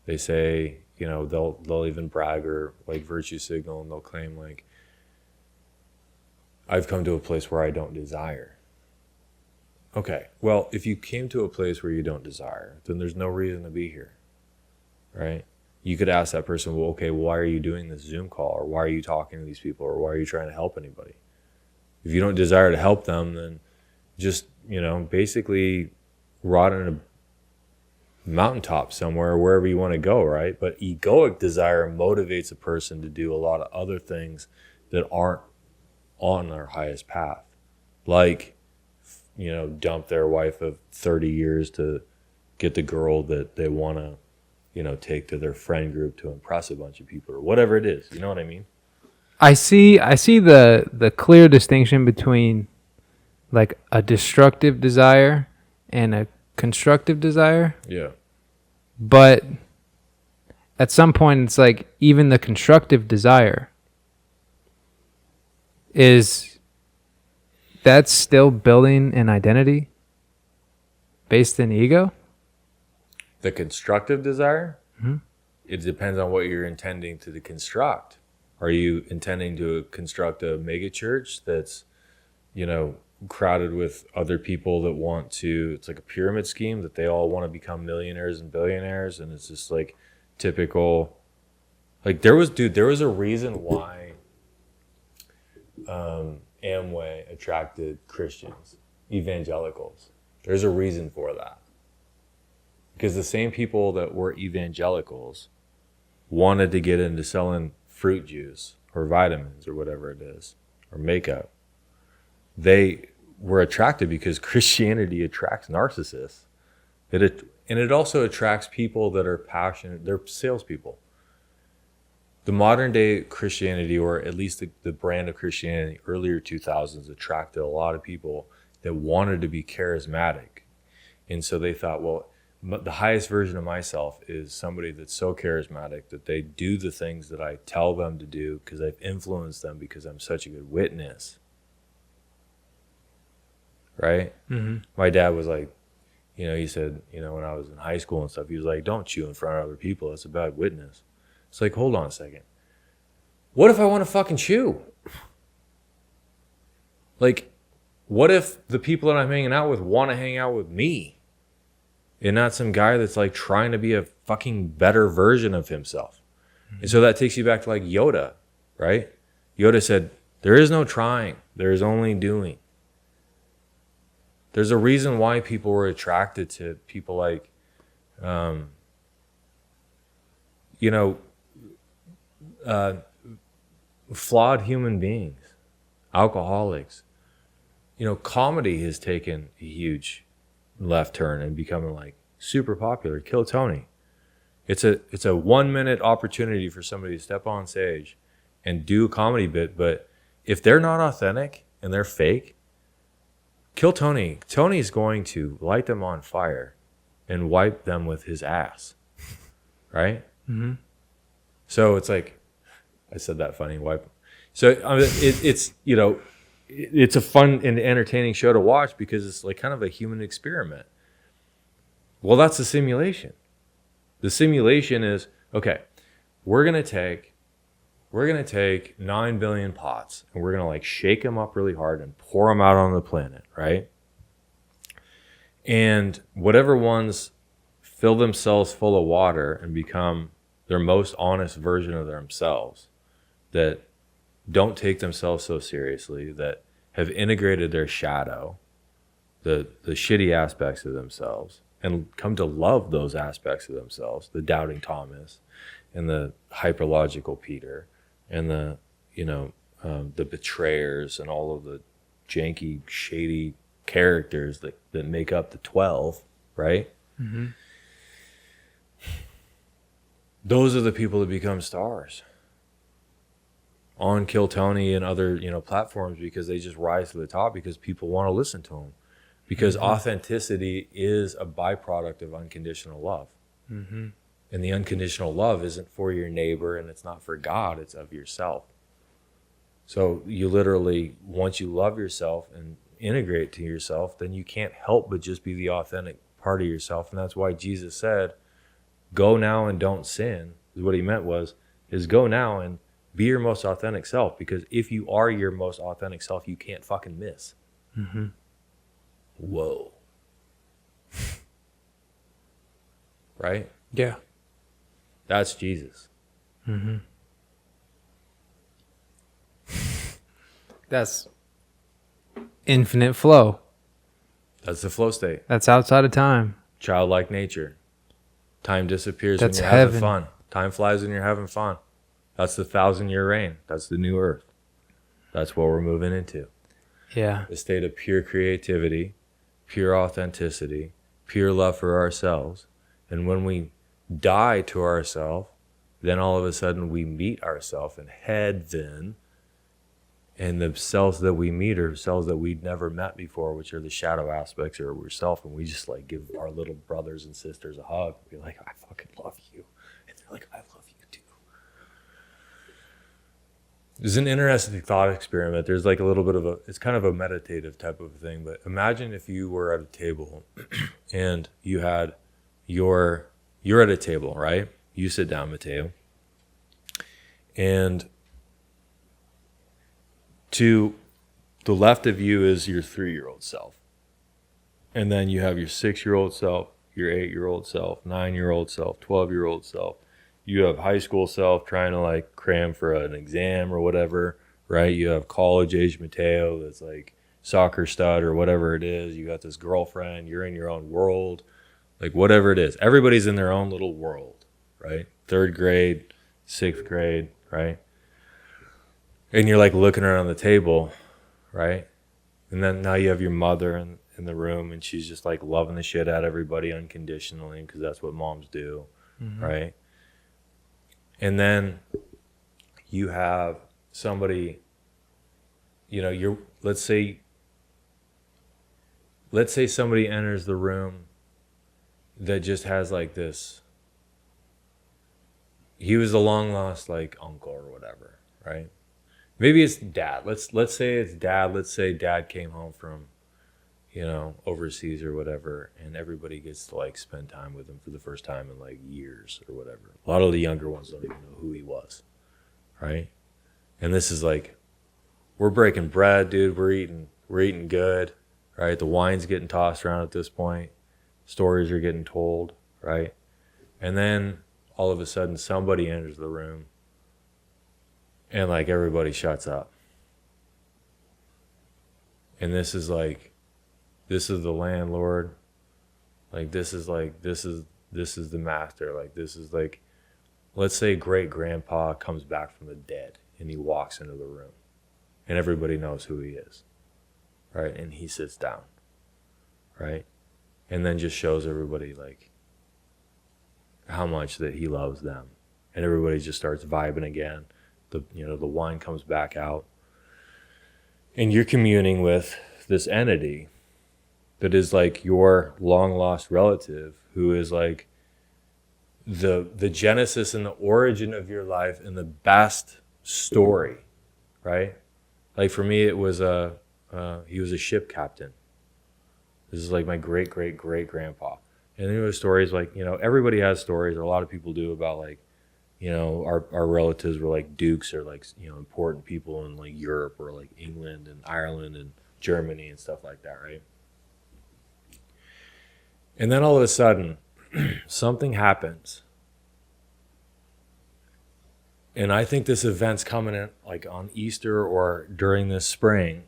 they say, they'll even brag or like virtue signal, and they'll claim like, I've come to a place where I don't desire. Okay, well, if you came to a place where you don't desire, then there's no reason to be here, right? You could ask that person, well, okay, why are you doing this Zoom call? Or why are you talking to these people? Or why are you trying to help anybody? If you don't desire to help them, then just, basically rot on a mountaintop somewhere, wherever you want to go, right? But egoic desire motivates a person to do a lot of other things that aren't on their highest path. Like, dump their wife of 30 years to get the girl that they want to, take to their friend group to impress a bunch of people or whatever it is. You know what I mean? I see the clear distinction between like a destructive desire and a constructive desire. Yeah. But at some point it's like even the constructive desire that's still building an identity based in ego. The constructive desire? Mm-hmm. It depends on what you're intending to construct. Are you intending to construct a mega church that's, crowded with other people that want to, it's like a pyramid scheme that they all want to become millionaires and billionaires, and it's just like typical, like there was a reason why Amway attracted Christians, evangelicals. There's a reason for that. Because the same people that were evangelicals wanted to get into selling fruit juice or vitamins or whatever it is, or makeup. They were attracted because Christianity attracts narcissists. And it also attracts people that are passionate. They're salespeople. The modern day Christianity, or at least the brand of Christianity, earlier 2000s, attracted a lot of people that wanted to be charismatic. And so they thought, well, the highest version of myself is somebody that's so charismatic that they do the things that I tell them to do because I've influenced them because I'm such a good witness. Right? Mm-hmm. My dad was like, he said, when I was in high school and stuff, he was like, don't chew in front of other people. That's a bad witness. It's like, hold on a second. What if I want to fucking chew? Like, what if the people that I'm hanging out with want to hang out with me and not some guy that's like trying to be a fucking better version of himself? Mm-hmm. And so that takes you back to like Yoda, right? Yoda said, there is no trying. There is only doing. There's a reason why people were attracted to people like, flawed human beings, alcoholics. Comedy has taken a huge left turn and becoming like super popular. Kill Tony. It's a 1 minute opportunity for somebody to step on stage and do a comedy bit, but if they're not authentic and they're fake, Kill Tony. Tony's going to light them on fire and wipe them with his ass. Right? Mm-hmm. So it's like, I said that funny, wipe. So it's a fun and entertaining show to watch because it's like kind of a human experiment. Well, that's the simulation. The simulation is, okay, we're going to take 9 billion pots and we're going to like shake them up really hard and pour them out on the planet, right? And whatever ones fill themselves full of water and become their most honest version of themselves, that don't take themselves so seriously, that have integrated their shadow, the shitty aspects of themselves, and come to love those aspects of themselves, the doubting Thomas and the hyperlogical Peter, and the betrayers and all of the janky, shady characters that make up the 12, right? Mm-hmm. Those are the people that become stars on Kill Tony and other platforms because they just rise to the top because people want to listen to them. Because mm-hmm. authenticity is a byproduct of unconditional love. Mm-hmm. And the unconditional love isn't for your neighbor and it's not for God, it's of yourself. So you literally, once you love yourself and integrate to yourself, then you can't help but just be the authentic part of yourself. And that's why Jesus said, go now and don't sin. What he meant is go now and be your most authentic self. Because if you are your most authentic self, you can't fucking miss. Mm-hmm. Whoa. Right? Yeah. That's Jesus. Mm-hmm. That's infinite flow. That's the flow state. That's outside of time. Childlike nature. Time disappears That's when you're heaven. having fun. Time flies when you're having fun. That's the 1,000-year reign. That's the new earth. That's what we're moving into. Yeah. The state of pure creativity, pure authenticity, pure love for ourselves. And when we die to ourselves, then all of a sudden we meet ourselves in heaven. And the selves that we meet are selves that we'd never met before, which are the shadow aspects of ourselves. And we just like give our little brothers and sisters a hug. Be like, I fucking love you. And they're like, I love you too. It's an interesting thought experiment. There's like a little bit of it's kind of a meditative type of thing. But imagine if you were at a table and you're at a table, right? You sit down, Mateo. And to the left of you is your 3-year-old self. And then you have your 6-year-old self, your 8-year-old self, 9-year-old self, 12-year-old self. You have high school self trying to like cram for an exam or whatever, right? You have college age Mateo that's like soccer stud or whatever it is. You got this girlfriend, you're in your own world, like whatever it is. Everybody's in their own little world, right? 3rd grade, 6th grade, right? And you're like looking around the table, right? And then now you have your mother in the room and she's just like loving the shit out of everybody unconditionally because that's what moms do, mm-hmm. right? And then you have somebody, let's say somebody enters the room that just has like this. He was a long lost like uncle or whatever, right? Maybe it's dad. Let's say it's dad. Let's say dad came home from, overseas or whatever, and everybody gets to like spend time with him for the first time in like years or whatever. A lot of the younger ones don't even know who he was, right? And this is like, we're breaking bread, dude. We're eating good, right? The wine's getting tossed around at this point. Stories are getting told, right? And then all of a sudden somebody enters the room and like everybody shuts up. And this is the landlord. Like this is the master. Like this is like, let's say great grandpa comes back from the dead and he walks into the room and everybody knows who he is, right? And he sits down, right? And then just shows everybody like how much that he loves them. And everybody just starts vibing again. The wine comes back out. And you're communing with this entity that is like your long lost relative who is like the genesis and the origin of your life and the best story, right? Like for me, it was he was a ship captain. This is like my great grandpa. And there were stories like, everybody has stories, or a lot of people do, about like, our relatives were like dukes or like, important people in like Europe or like England and Ireland and Germany and stuff like that, right? And then all of a sudden, something happens. And I think this event's coming in like on Easter or during this spring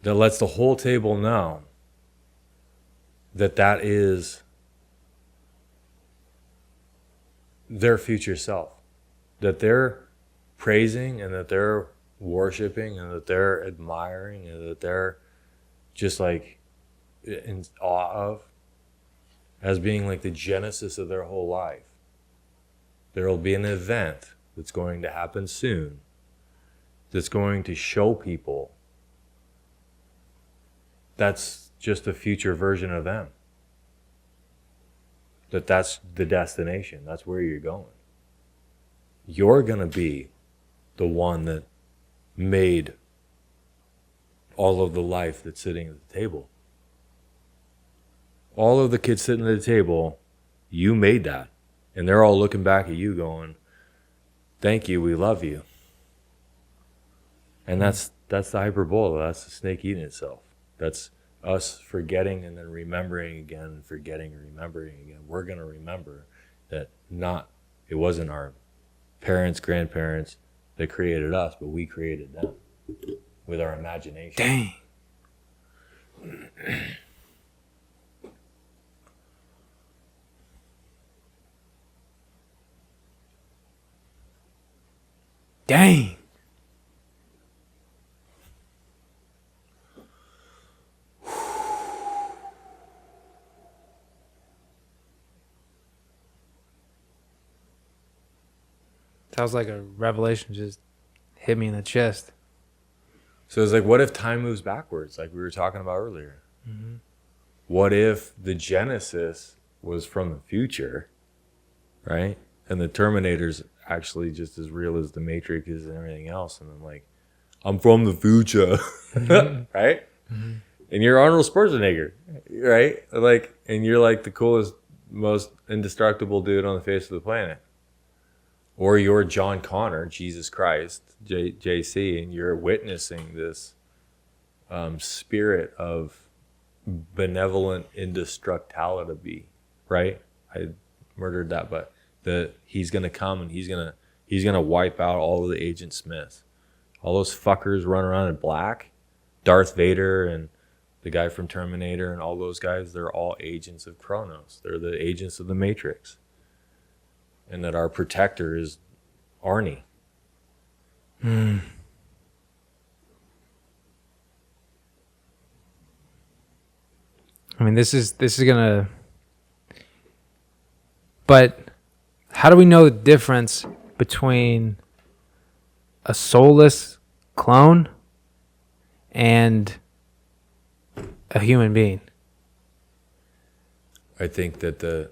that lets the whole table know that is their future self, that they're praising and that they're worshiping and that they're admiring and that they're just like in awe of, as being like the genesis of their whole life. There will be an event that's going to happen soon that's going to show people that's just a future version of them. That's the destination. That's where you're going. You're going to be the one that made all of the life that's sitting at the table. All of the kids sitting at the table, you made that. And they're all looking back at you going, thank you, we love you. And that's the hyperbola. That's the snake eating itself. That's us forgetting and then remembering again, forgetting and remembering again. We're going to remember that it wasn't our parents, grandparents that created us, but we created them with our imagination. Dang. Dang. Sounds like a revelation just hit me in the chest. So it's like, what if time moves backwards, like we were talking about earlier? Mm-hmm. What if the Genesis was from the future, right? And the Terminator's actually just as real as the Matrix is and everything else. And then like, I'm from the future, Mm-hmm. right? Mm-hmm. And you're Arnold Schwarzenegger, right? Like, and you're like the coolest, most indestructible dude on the face of the planet. Or you're John Connor, Jesus Christ, JC, and you're witnessing this spirit of benevolent indestructibility, right? I murdered that, but he's gonna come and he's gonna wipe out all of the Agent Smiths, all those fuckers run around in black, Darth Vader and the guy from Terminator and all those guys. They're all agents of Kronos. They're the agents of the Matrix. And that our protector is Arnie. Mm. I mean, this is gonna. But how do we know the difference between a soulless clone and a human being? I think that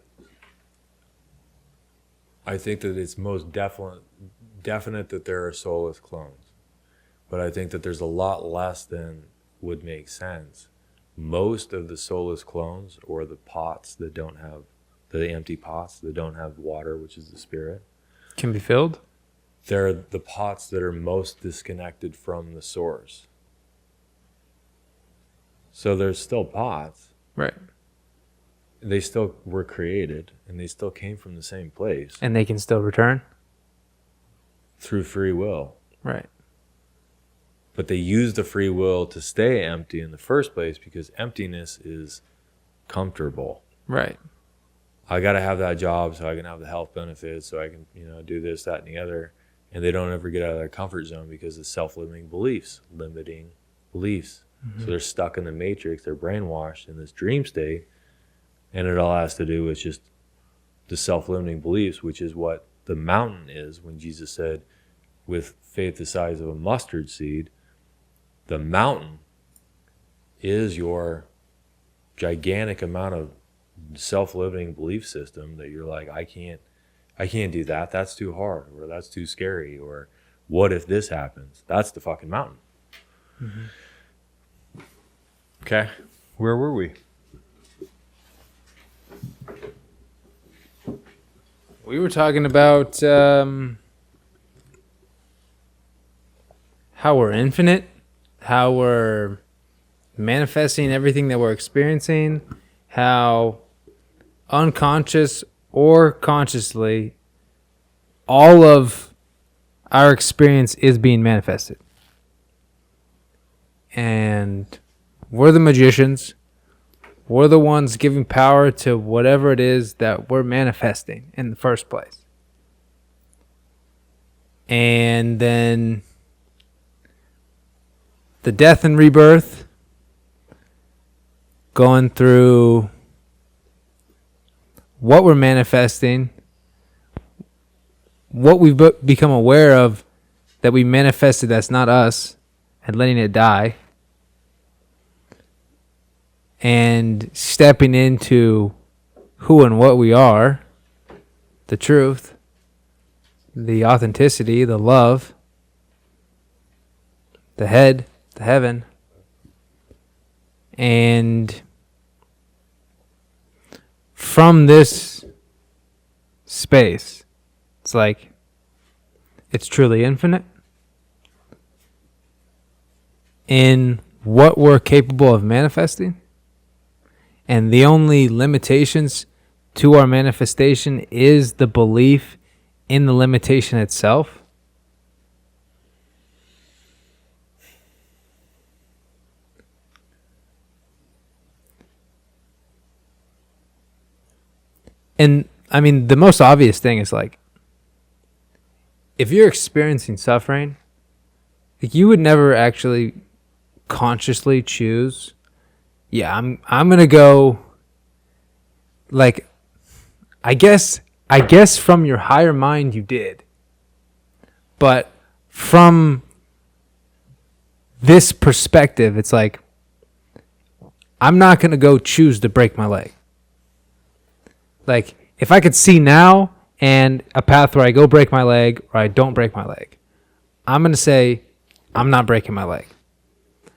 it's most definite that there are soulless clones, but I think that there's a lot less than would make sense. Most of the soulless clones, or the pots that don't have the empty pots that don't have water, which is the spirit, Can be filled. they're the pots that are most disconnected from the source. So there's still pots. Right. They still were created, and they still came from the same place And they can still return. through free will. Right. But they use the free will to stay empty in the first place because emptiness is comfortable. Right. I got to have that job so I can have the health benefits, so I can, do this, that, and the other. And they don't ever get out of their comfort zone because of self-limiting beliefs, limiting beliefs. So they're stuck in the matrix. They're brainwashed in this dream state. And it all has to do with just the self-limiting beliefs, which is what the mountain is. When Jesus said, with faith the size of a mustard seed, the mountain is your gigantic amount of self-limiting belief system that you're like, I can't do that. That's too hard, or that's too scary, or what if this happens? That's the fucking mountain. Okay, where were we? We were talking about how we're infinite, how we're manifesting everything that we're experiencing, how unconscious or consciously all of our experience is being manifested. And we're the magicians. We're the ones giving power to whatever it is that we're manifesting in the first place. And then the death and rebirth, going through what we're manifesting, what we've become aware of that we manifested that's not us, and letting it die, and stepping into who and what we are, the truth, the authenticity, the love, the head, the heaven, and from this space, it's like it's truly infinite in what we're capable of manifesting. And the only limitations to our manifestation is the belief in the limitation itself. And I mean, the most obvious thing is like, if you're experiencing suffering, like you would never actually consciously choose, yeah, I'm gonna go, like, I guess from your higher mind you did, but from this perspective, it's like, I'm not gonna go choose to break my leg. Like, if I could see now and a path where I go break my leg or I don't break my leg, I'm going to say I'm not breaking my leg.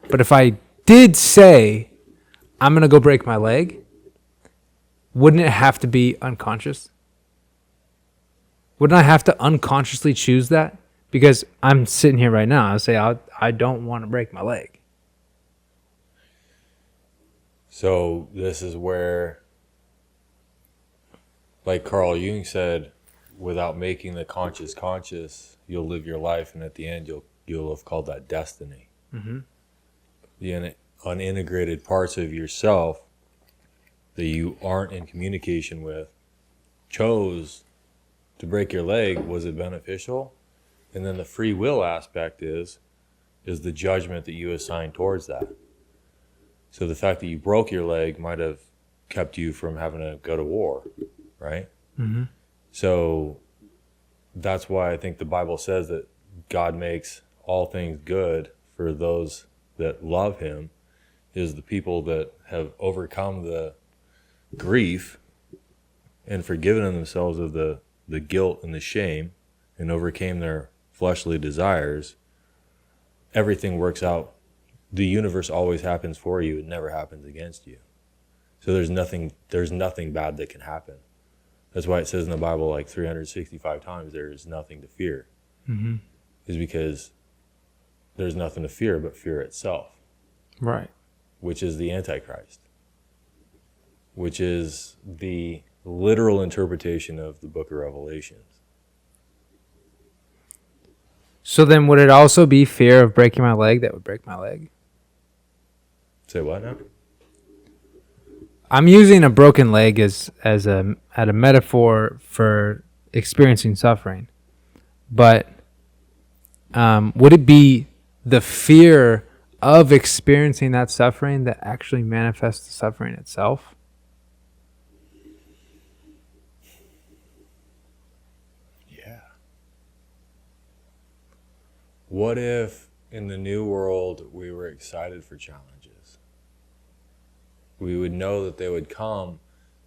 But if I did say I'm going to go break my leg, wouldn't it have to be unconscious? Wouldn't I have to unconsciously choose that? Because I'm sitting here right now. I say I don't want to break my leg. So this is where, like Carl Jung said, without making the conscious, you'll live your life, and at the end, you'll have called that destiny. Mm-hmm. The unintegrated parts of yourself that you aren't in communication with chose to break your leg. Was it beneficial? And then the free will aspect is the judgment that you assign towards that. So the fact that you broke your leg might have kept you from having to go to war, right? Mm-hmm. So that's why I think the Bible says that God makes all things good for those that love him, is the people that have overcome the grief and forgiven themselves of the guilt and the shame and overcame their fleshly desires, everything works out. The universe always happens for you. It never happens against you. So there's nothing bad that can happen. That's why it says in the Bible like 365 times there is nothing to fear. Mm-hmm. Is because there's nothing to fear but fear itself. Right. Which is the Antichrist. Which is the literal interpretation of the book of Revelations. So then would it also be fear of breaking my leg that would break my leg? Say what now? I'm using a broken leg as a metaphor for experiencing suffering. But would it be the fear of experiencing that suffering that actually manifests the suffering itself? Yeah. What if in the new world we were excited for challenges? We would know that they would come,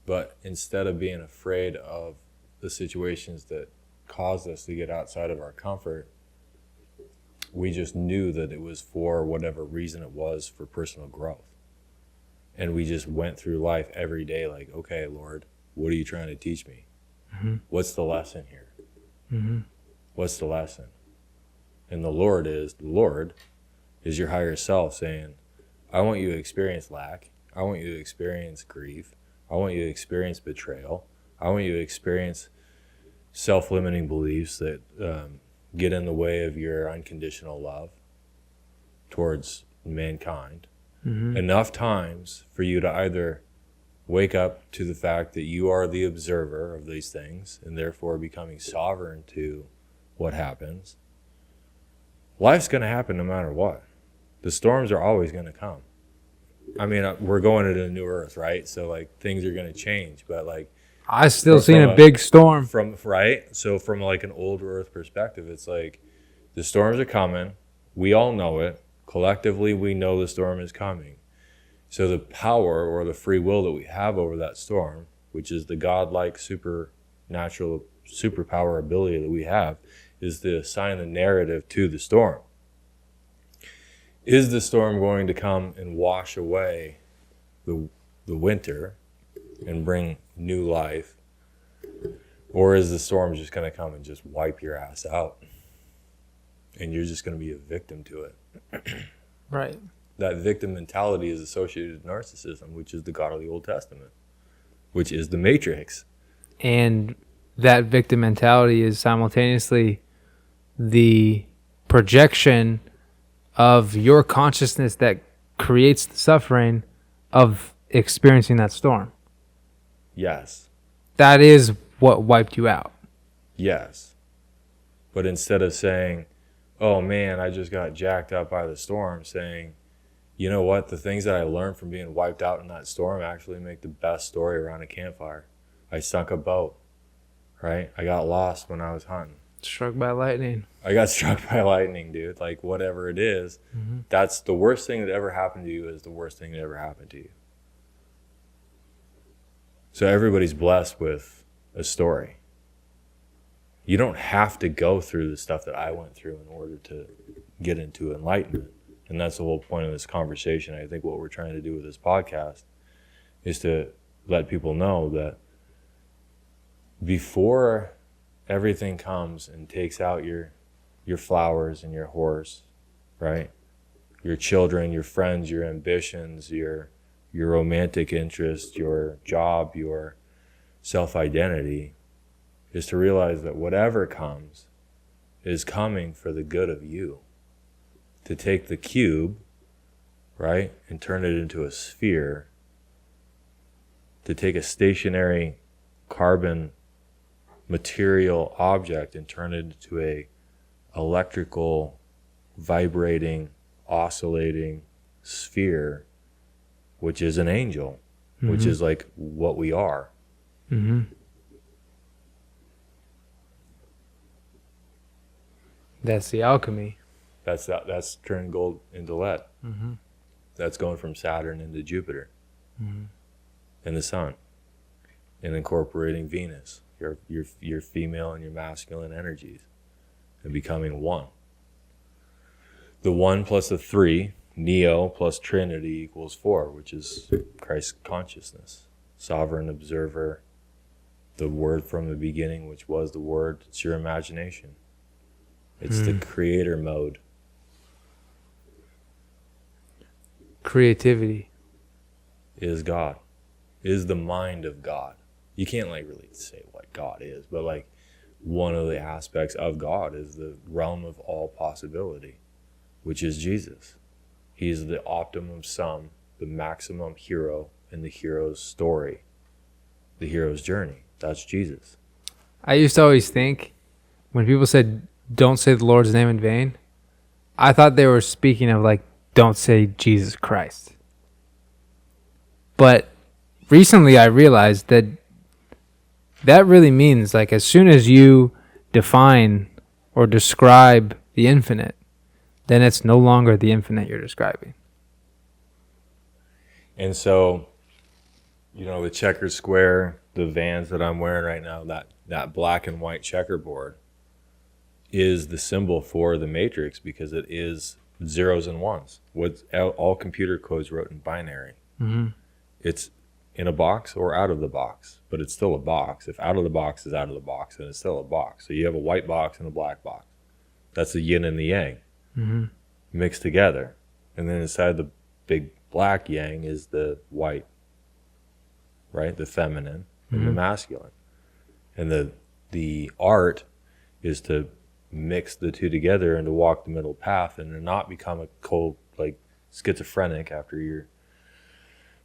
but instead of being afraid of the situations that caused us to get outside of our comfort, we just knew that it was for whatever reason it was for personal growth. And we just went through life every day like, okay, Lord, what are you trying to teach me? Mm-hmm. What's the lesson here? Mm-hmm. What's the lesson? And the Lord is your higher self saying, I want you to experience lack. I want you to experience grief. I want you to experience betrayal. I want you to experience self-limiting beliefs that get in the way of your unconditional love towards mankind. Mm-hmm. Enough times for you to either wake up to the fact that you are the observer of these things and therefore becoming sovereign to what happens. Life's going to happen no matter what. The storms are always going to come. I mean, we're going into a new earth, right? So like things are going to change, but like I still seen a big storm. So from like an old earth perspective, it's like the storms are coming. We all know it. Collectively, we know the storm is coming. So the power or the free will that we have over that storm, which is the godlike supernatural superpower ability that we have, is to assign the narrative to the storm. Is the storm going to come and wash away the winter and bring new life? Or is the storm just going to come and just wipe your ass out? And you're just going to be a victim to it. Right. That victim mentality is associated with narcissism, which is the God of the Old Testament, which is the Matrix. And that victim mentality is simultaneously the projection of your consciousness that creates the suffering of experiencing that storm. Yes. That is what wiped you out. Yes. But instead of saying, oh man, I just got jacked up by the storm, saying, you know what, the things that I learned from being wiped out in that storm actually make the best story around a campfire. I sunk a boat, right? I got lost when I was hunting. Struck by lightning. I got struck by lightning, dude. Like, whatever it is, that's the worst thing that ever happened to you is the worst thing that ever happened to you. So everybody's blessed with a story. You don't have to go through the stuff that I went through in order to get into enlightenment. And that's the whole point of this conversation. I think what we're trying to do with this podcast is to let people know that before everything comes and takes out your flowers and your horse, right? Your children, your friends, your ambitions, your romantic interest, your job, your self-identity, is to realize that whatever comes is coming for the good of you. To take the cube, right, and turn it into a sphere. To take a stationary carbon material object and turn it into a electrical, vibrating, oscillating sphere, which is an angel, which is like what we are. Mm-hmm. That's the alchemy. That's turning gold into lead. Mm-hmm. That's going from Saturn into Jupiter and the sun. and incorporating Venus, your female and your masculine energies, and becoming one. The one plus the three, Neo plus Trinity equals 4, which is Christ's consciousness. Sovereign observer, the word from the beginning, which was the word. It's your imagination. It's the creator mode. Creativity Is God. Is the mind of God. You can't like really say what God is, but like one of the aspects of God is the realm of all possibility, which is Jesus. He's the optimum sum, the maximum hero in the hero's story, the hero's journey. That's Jesus. I used to always think when people said, don't say the Lord's name in vain, I thought they were speaking of like, don't say Jesus Christ. But recently I realized that that really means like as soon as you define or describe the infinite, then it's no longer the infinite you're describing. And so, you know, the checker square, the Vans that I'm wearing right now, that black and white checkerboard is the symbol for the matrix because it is zeros and ones. What's all computer codes wrote in binary. Mm-hmm. It's in a box or out of the box, but it's still a box. If out of the box is out of the box, then it's still a box. So you have a white box and a black box. That's the yin and the yang mixed together. And then inside the big black yang is the white, right? The feminine and the masculine. And the art is to mix the two together and to walk the middle path and to not become a cold, like schizophrenic after your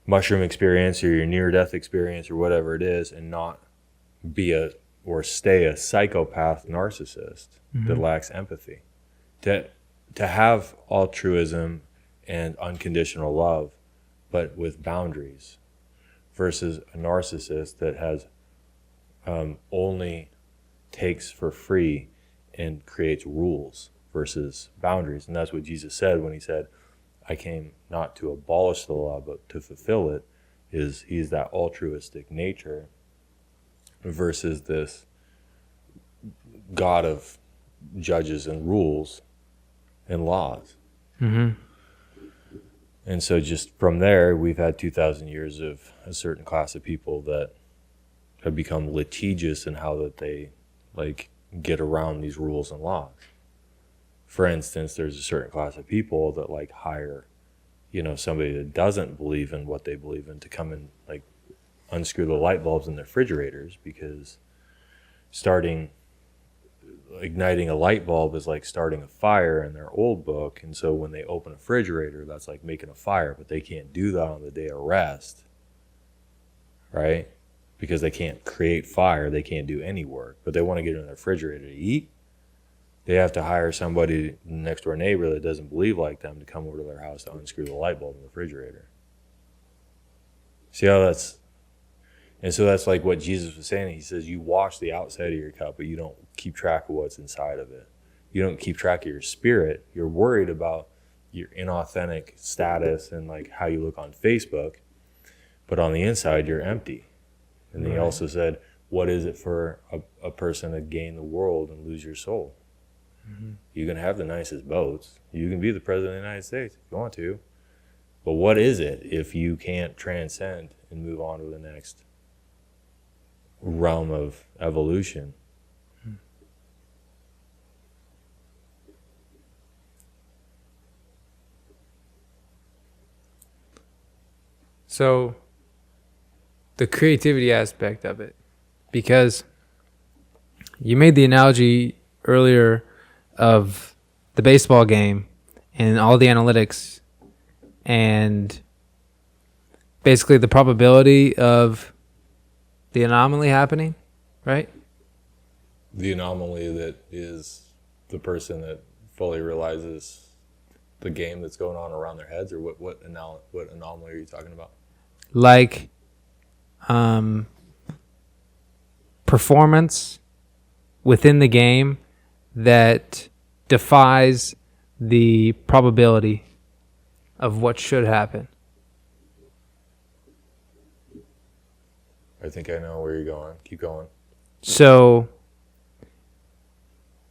mushroom experience or your near-death experience or whatever it is, and not be stay a psychopath narcissist that lacks empathy. To have altruism and unconditional love, but with boundaries, versus a narcissist that has only takes for free and creates rules versus boundaries. And that's what Jesus said when he said, I came not to abolish the law, but to fulfill it. He's that altruistic nature versus this God of judges and rules and laws. Mm-hmm. And so just from there, we've had 2,000 years of a certain class of people that have become litigious in how that they like get around these rules and laws. For instance, there's a certain class of people that like hire, you know, somebody that doesn't believe in what they believe in to come and like unscrew the light bulbs in the refrigerators, because igniting a light bulb is like starting a fire in their old book. And so when they open a refrigerator, that's like making a fire, but they can't do that on the day of rest, right? Because they can't create fire, they can't do any work, but they want to get in the refrigerator to eat. They have to hire somebody, next door neighbor that doesn't believe like them, to come over to their house to unscrew the light bulb in the refrigerator. See how that's, and so that's like what Jesus was saying. He says, you wash the outside of your cup, but you don't keep track of what's inside of it. You don't keep track of your spirit. You're worried about your inauthentic status and like how you look on Facebook, but on the inside, you're empty. And then he also said, what is it for a person to gain the world and lose your soul? Mm-hmm. You can have the nicest boats. You can be the president of the United States if you want to. But what is it if you can't transcend and move on to the next realm of evolution? So the creativity aspect of it, because you made the analogy earlier of the baseball game and all the analytics and basically the probability of the anomaly happening, right? The anomaly that is the person that fully realizes the game that's going on around their heads, or what anomaly are you talking about? Like performance within the game that defies the probability of what should happen. I think I know where you're going. Keep going. So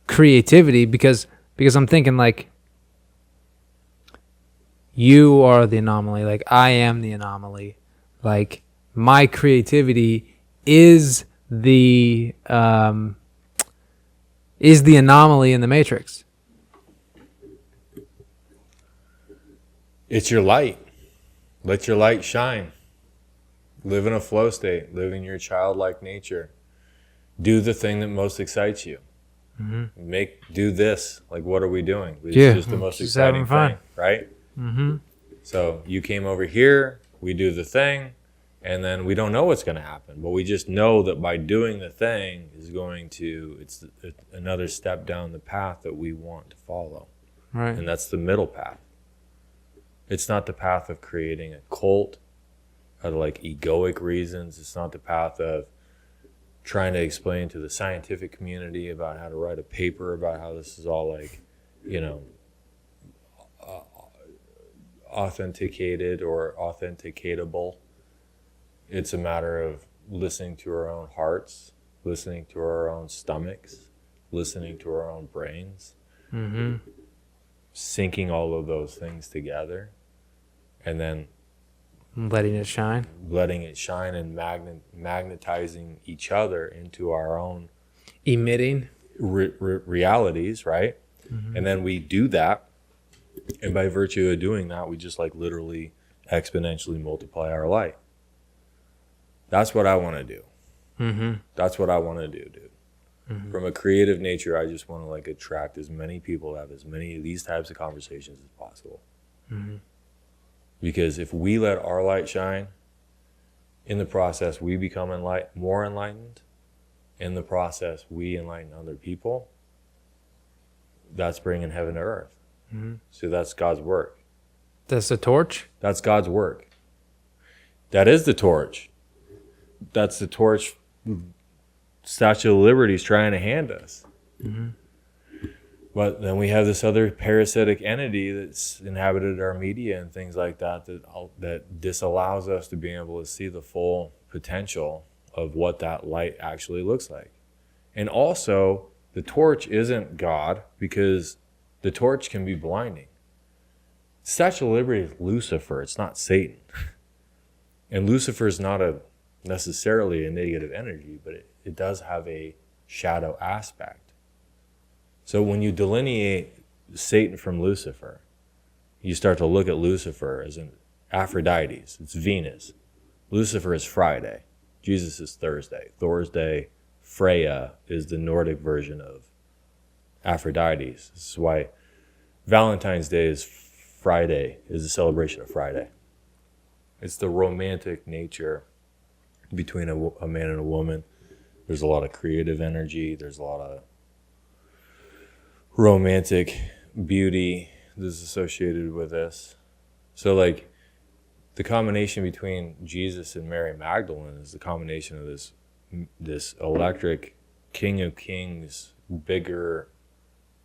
creativity, because I'm thinking like you are the anomaly, like I am the anomaly, like my creativity is the anomaly in the matrix. It's your light. Let your light shine. Live in a flow state. Live in your childlike nature. Do the thing that most excites you. Do this. Like, what are we doing? It's just the most just exciting having fun. thing, right? So you came over here, we do the thing, and then we don't know what's going to happen, but we just know that by doing the thing it's another step down the path that we want to follow. Right. And that's the middle path. It's not the path of creating a cult out of like egoic reasons. It's not the path of trying to explain to the scientific community about how to write a paper about how this is all like, authenticated or authenticatable. It's a matter of listening to our own hearts, listening to our own stomachs, listening to our own brains, syncing all of those things together, and then letting it shine and magnetizing each other into our own emitting realities, right? And then we do that, and by virtue of doing that, we just like literally exponentially multiply our light. That's what I want to do. That's what I want to do, dude. From a creative nature, I just want to like attract as many people, have as many of these types of conversations as possible. Because if we let our light shine, in the process, we become more enlightened. In the process, we enlighten other people. That's bringing heaven to earth. So that's God's work. That's the torch? That's God's work. That is the torch. That's the torch Statue of Liberty is trying to hand us. But then we have this other parasitic entity that's inhabited our media and things like that that disallows us to be able to see the full potential of what that light actually looks like. And also, the torch isn't God, because the torch can be blinding. Statue of Liberty is Lucifer. It's not Satan. And Lucifer is not necessarily a negative energy, but it does have a shadow aspect. So when you delineate Satan from Lucifer, you start to look at Lucifer as an Aphrodite. It's Venus. Lucifer is Friday. Jesus is Thursday. Thursday, Freya is the Nordic version of Aphrodite. This is why Valentine's Day is Friday, is the celebration of Friday. It's the romantic nature between a man and a woman. There's a lot of creative energy. There's a lot of romantic beauty that's associated with this. So like the combination between Jesus and Mary Magdalene is the combination of this electric King of Kings, bigger.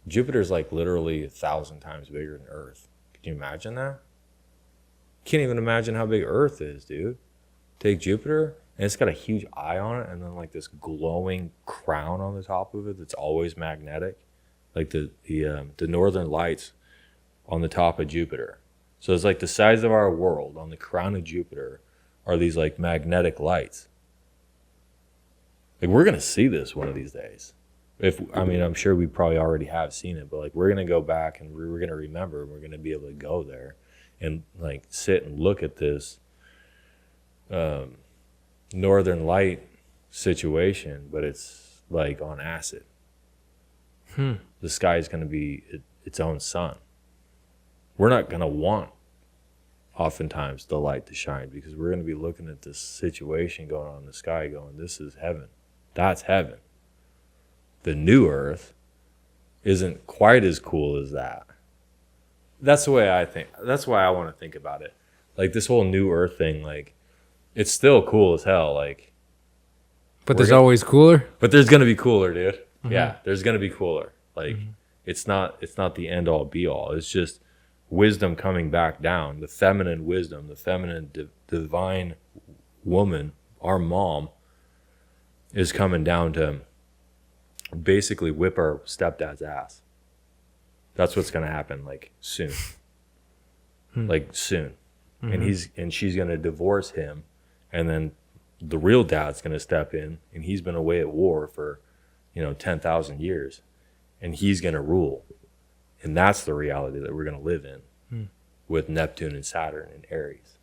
Jupiter's like literally 1,000 times bigger than Earth. Can you imagine that? Can't even imagine how big Earth is, dude. Take Jupiter, and it's got a huge eye on it, and then like this glowing crown on the top of it that's always magnetic, like the northern lights on the top of Jupiter. So it's like the size of our world on the crown of Jupiter are these like magnetic lights. Like we're gonna see this one of these days. I'm sure we probably already have seen it, but like we're gonna go back and we're gonna remember, and we're gonna be able to go there and like sit and look at this northern light situation, but it's like on acid. The sky is going to be its own sun. We're not going to want oftentimes the light to shine, because we're going to be looking at this situation going on in the sky going, this is heaven. That's heaven. The new earth isn't quite as cool as that. That's the way I think. That's why I want to think about it. Like this whole new earth thing, like it's still cool as hell. Like, but there's always cooler. But there's gonna be cooler, dude. Yeah, there's gonna be cooler. Like it's not the end all be all. It's just wisdom coming back down. The feminine wisdom, the feminine divine woman, our mom is coming down to basically whip our stepdad's ass. That's what's going to happen, like, soon. Like, soon. And she's going to divorce him, and then the real dad's going to step in, and he's been away at war for, 10,000 years, and he's going to rule. And that's the reality that we're going to live in with Neptune and Saturn and Aries.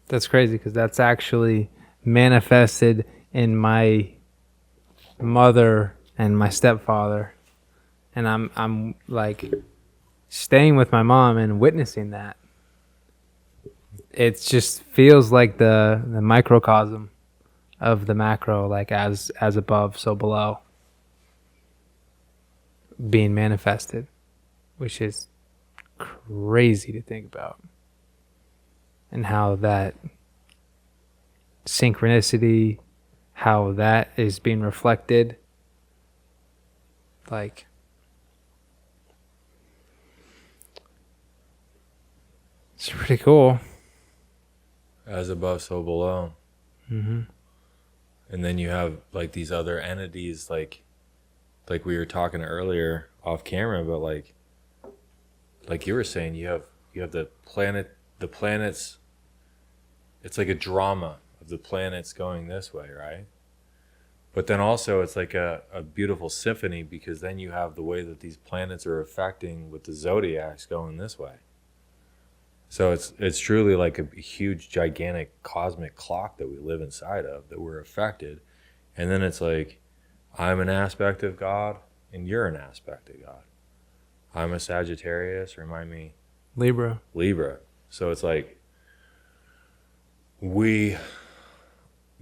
That's crazy, because that's actually manifested in my mother and my stepfather, and I'm like staying with my mom and witnessing that. It just feels like the microcosm of the macro, like as above, so below, being manifested, which is crazy to think about, and how that synchronicity, how that is being reflected, like, it's pretty cool. As above, so below. Mm-hmm. And then you have like these other entities, like we were talking earlier off camera, but like you were saying, you have the planets. It's like a drama of the planets going this way, right? But then also it's like a beautiful symphony, because then you have the way that these planets are affecting with the zodiacs going this way. So it's truly like a huge, gigantic cosmic clock that we live inside of, that we're affected. And then it's like, I'm an aspect of God and you're an aspect of God. I'm a Sagittarius, remind me. Libra. So it's like, we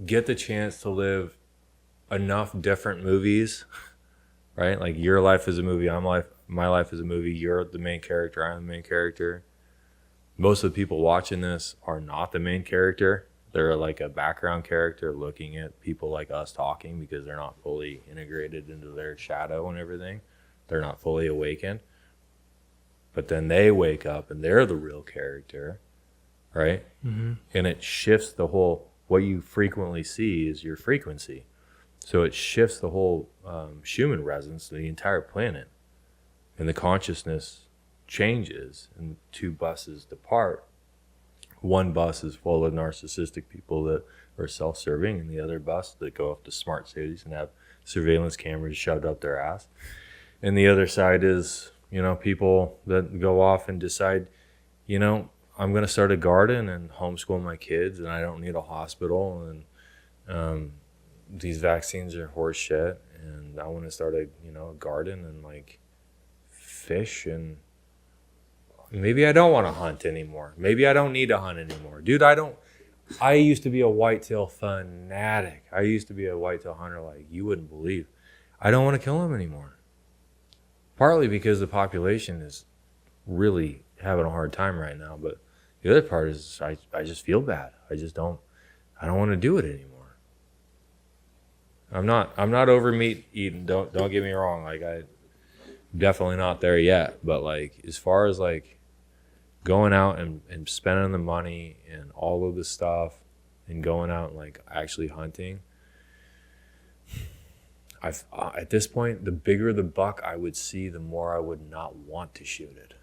get the chance to live enough different movies, right? Like, your life is a movie, my life is a movie, you're the main character, I'm the main character. Most of the people watching this are not the main character. They're like a background character looking at people like us talking, because they're not fully integrated into their shadow and everything. They're not fully awakened. But then they wake up and they're the real character, right? Mm-hmm. And it shifts the whole, what you frequently see is your frequency. So it shifts the whole Schumann resonance to the entire planet. And the consciousness changes, and two buses depart. One bus is full of narcissistic people that are self-serving, and the other bus that go up to smart cities and have surveillance cameras shoved up their ass. And the other side is, people that go off and decide, I'm going to start a garden and homeschool my kids, and I don't need a hospital, and these vaccines are horse shit, and I want to start a garden and like fish, and maybe I don't want to hunt anymore. Maybe I don't need to hunt anymore. Dude, I used to be a whitetail fanatic. I used to be a whitetail hunter like you wouldn't believe. I don't want to kill them anymore. Partly because the population is really having a hard time right now. But the other part is I just feel bad. I don't want to do it anymore. I'm not over meat eating. Don't get me wrong. Like, I'm definitely not there yet. But like, as far as like going out and spending the money and all of the stuff and going out and like actually hunting, at this point, the bigger the buck I would see, the more I would not want to shoot it.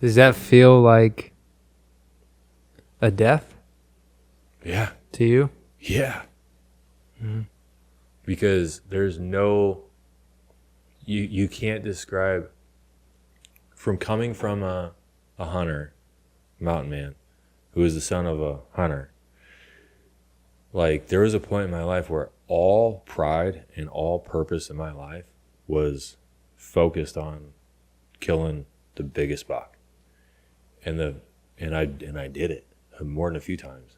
Does that feel like a death? Yeah. To you? Yeah. Mm-hmm. Because there's no, you can't describe, from coming from a hunter, mountain man, who is the son of a hunter. Like, there was a point in my life where all pride and all purpose in my life was focused on killing the biggest buck. And I did it more than a few times.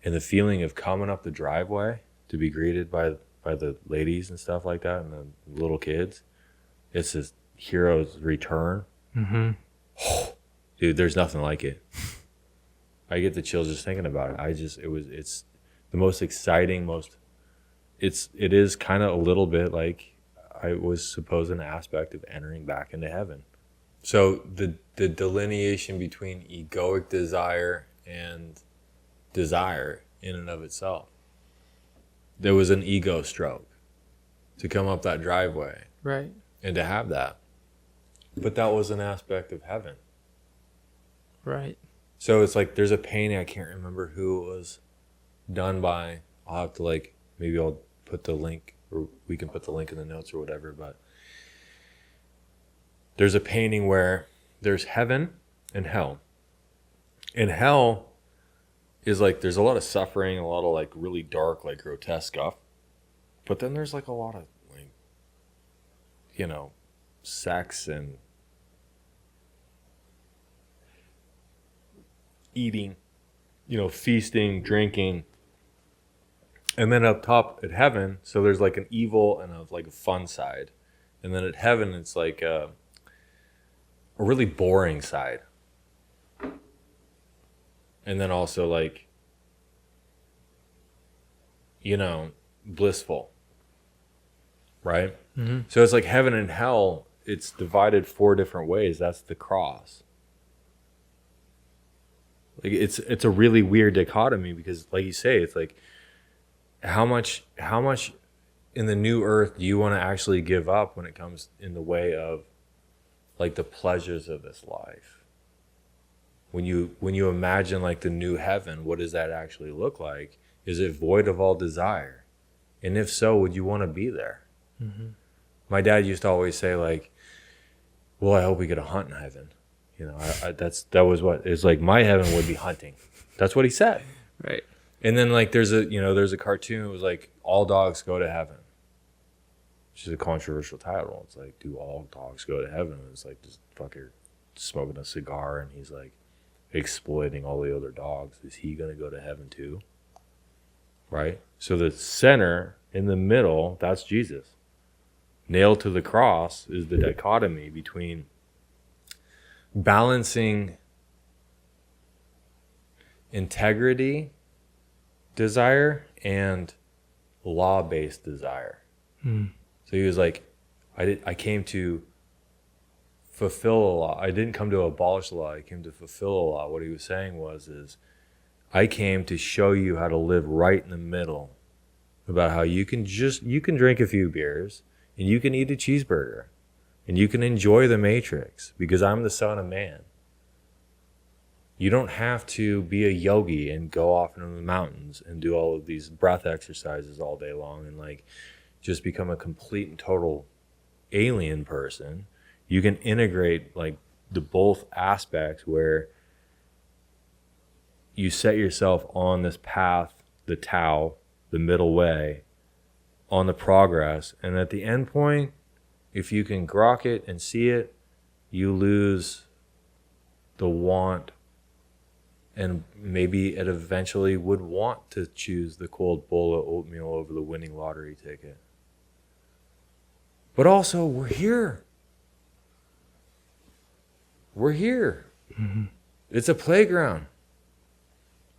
And the feeling of coming up the driveway to be greeted by the ladies and stuff like that, and the little kids, it's this hero's return. Mm-hmm. Oh, dude, there's nothing like it. I get the chills just thinking about it. It's the most exciting, it is kind of a little bit like I was supposed an aspect of entering back into heaven. So the delineation between egoic desire and desire in and of itself. There was an ego stroke to come up that driveway. Right. And to have that. But that was an aspect of heaven. Right. So it's like there's a painting, I can't remember who it was done by. I'll have to maybe I'll put the link, or we can put the link in the notes or whatever, but there's a painting where there's heaven and hell. And hell is there's a lot of suffering, a lot of really dark, grotesque stuff. But then there's a lot of sex and eating, feasting, drinking. And then up top at heaven, so there's an evil and a fun side. And then at heaven, it's a really boring side. And then also blissful. Right? Mm-hmm. So it's heaven and hell, it's divided 4 different ways. That's the cross. It's a really weird dichotomy because you say, it's how much in the new earth do you want to actually give up when it comes in the way of the pleasures of this life? When you imagine the new heaven, what does that actually look like? Is it void of all desire? And if so, would you want to be there? Mm-hmm. My dad used to always say well, I hope we get a hunt in heaven. That was what it's my heaven would be hunting. That's what he said. Right. And then there's a cartoon. It was all dogs go to heaven, which is a controversial title. It's do all dogs go to heaven? And it's this fucker smoking a cigar and he's exploiting all the other dogs. Is he gonna go to heaven too? Right. So the center in the middle, that's Jesus. Nailed to the cross is the dichotomy between balancing integrity desire and law-based desire. So he was I came to fulfill a law. I didn't come to abolish the law. I came to fulfill a law. What he was saying is I came to show you how to live right in the middle, about how you can drink a few beers and you can eat a cheeseburger and you can enjoy the Matrix because I'm the Son of Man. You don't have to be a yogi and go off into the mountains and do all of these breath exercises all day long and just become a complete and total alien person. You can integrate the both aspects where you set yourself on this path, the Tao, the middle way, on the progress, and at the end point, if you can grok it and see it, you lose the want, and maybe it eventually would want to choose the cold bowl of oatmeal over the winning lottery ticket. But also, we're here. We're here. Mm-hmm. It's a playground.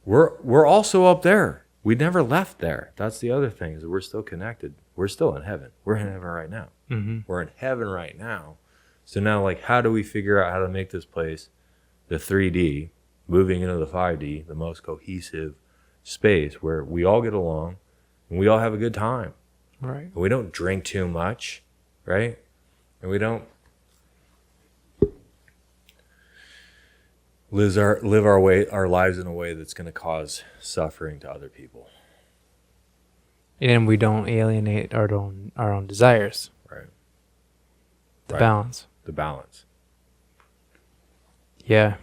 We're also up there. We never left there. That's the other thing, is we're still connected. We're still in heaven. We're in heaven right now. Mm-hmm. We're in heaven right now. So now, how do we figure out how to make this place, the 3D, moving into the 5D, the most cohesive space where we all get along and we all have a good time. Right. And we don't drink too much, right? And we don't live our lives in a way that's going to cause suffering to other people. And we don't alienate our own desires. Right. The balance. The balance. Yeah.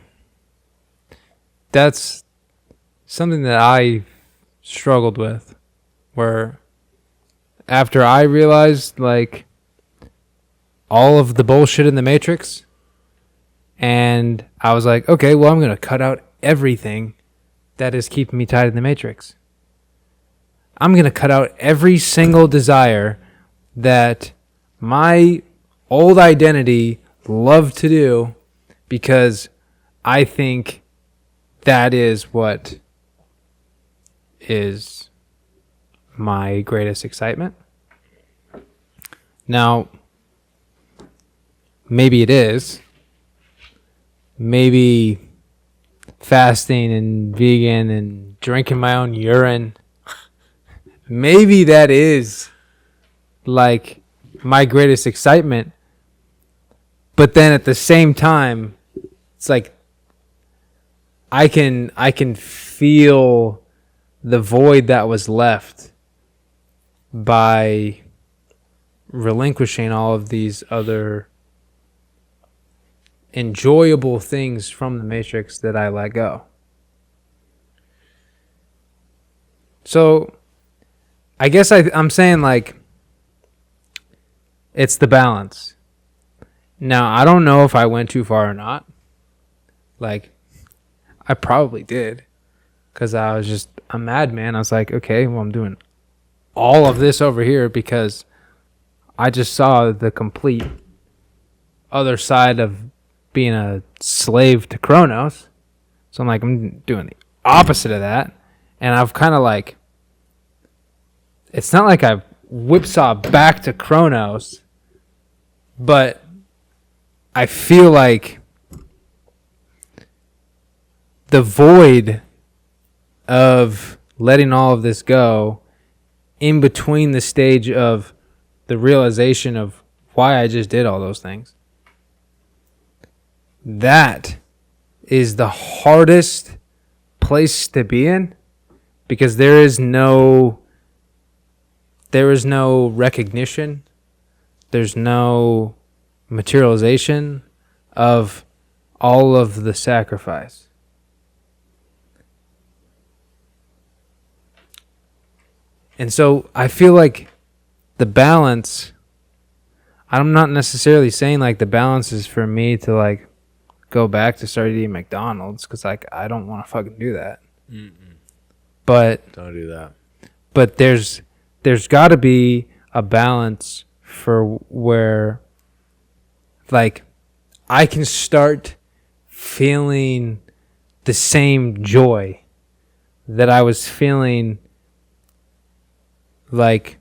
That's something that I struggled with, where after I realized all of the bullshit in the Matrix, and I was like, okay, well, I'm going to cut out everything that is keeping me tied in the Matrix. I'm going to cut out every single desire that my old identity loved to do, because I think that is what is my greatest excitement. Now, maybe it is. Maybe fasting and vegan and drinking my own urine. Maybe that is like my greatest excitement. But then at the same time, it's like I can feel the void that was left by relinquishing all of these other enjoyable things from the Matrix that I let go. So I guess I'm saying like it's the balance. Now, I don't know if I went too far or not. Like, I probably did. Because I was just a madman. I was like, okay, well, I'm doing all of this over here because I just saw the complete other side of being a slave to Kronos. So I'm like, I'm doing the opposite of that. And I've kind of like, it's not like I whipsaw back to Kronos, but I feel like the void of letting all of this go in between the stage of the realization of why I just did all those things. That is the hardest place to be in because there is no recognition. There's no materialization of all of the sacrifice. And so I feel like the balance, I'm not necessarily saying like the balance is for me to like go back to start eating McDonald's because like I don't want to fucking do that. Mm-mm. But Don't do that. But there's got to be a balance for where like I can start feeling the same joy that I was feeling like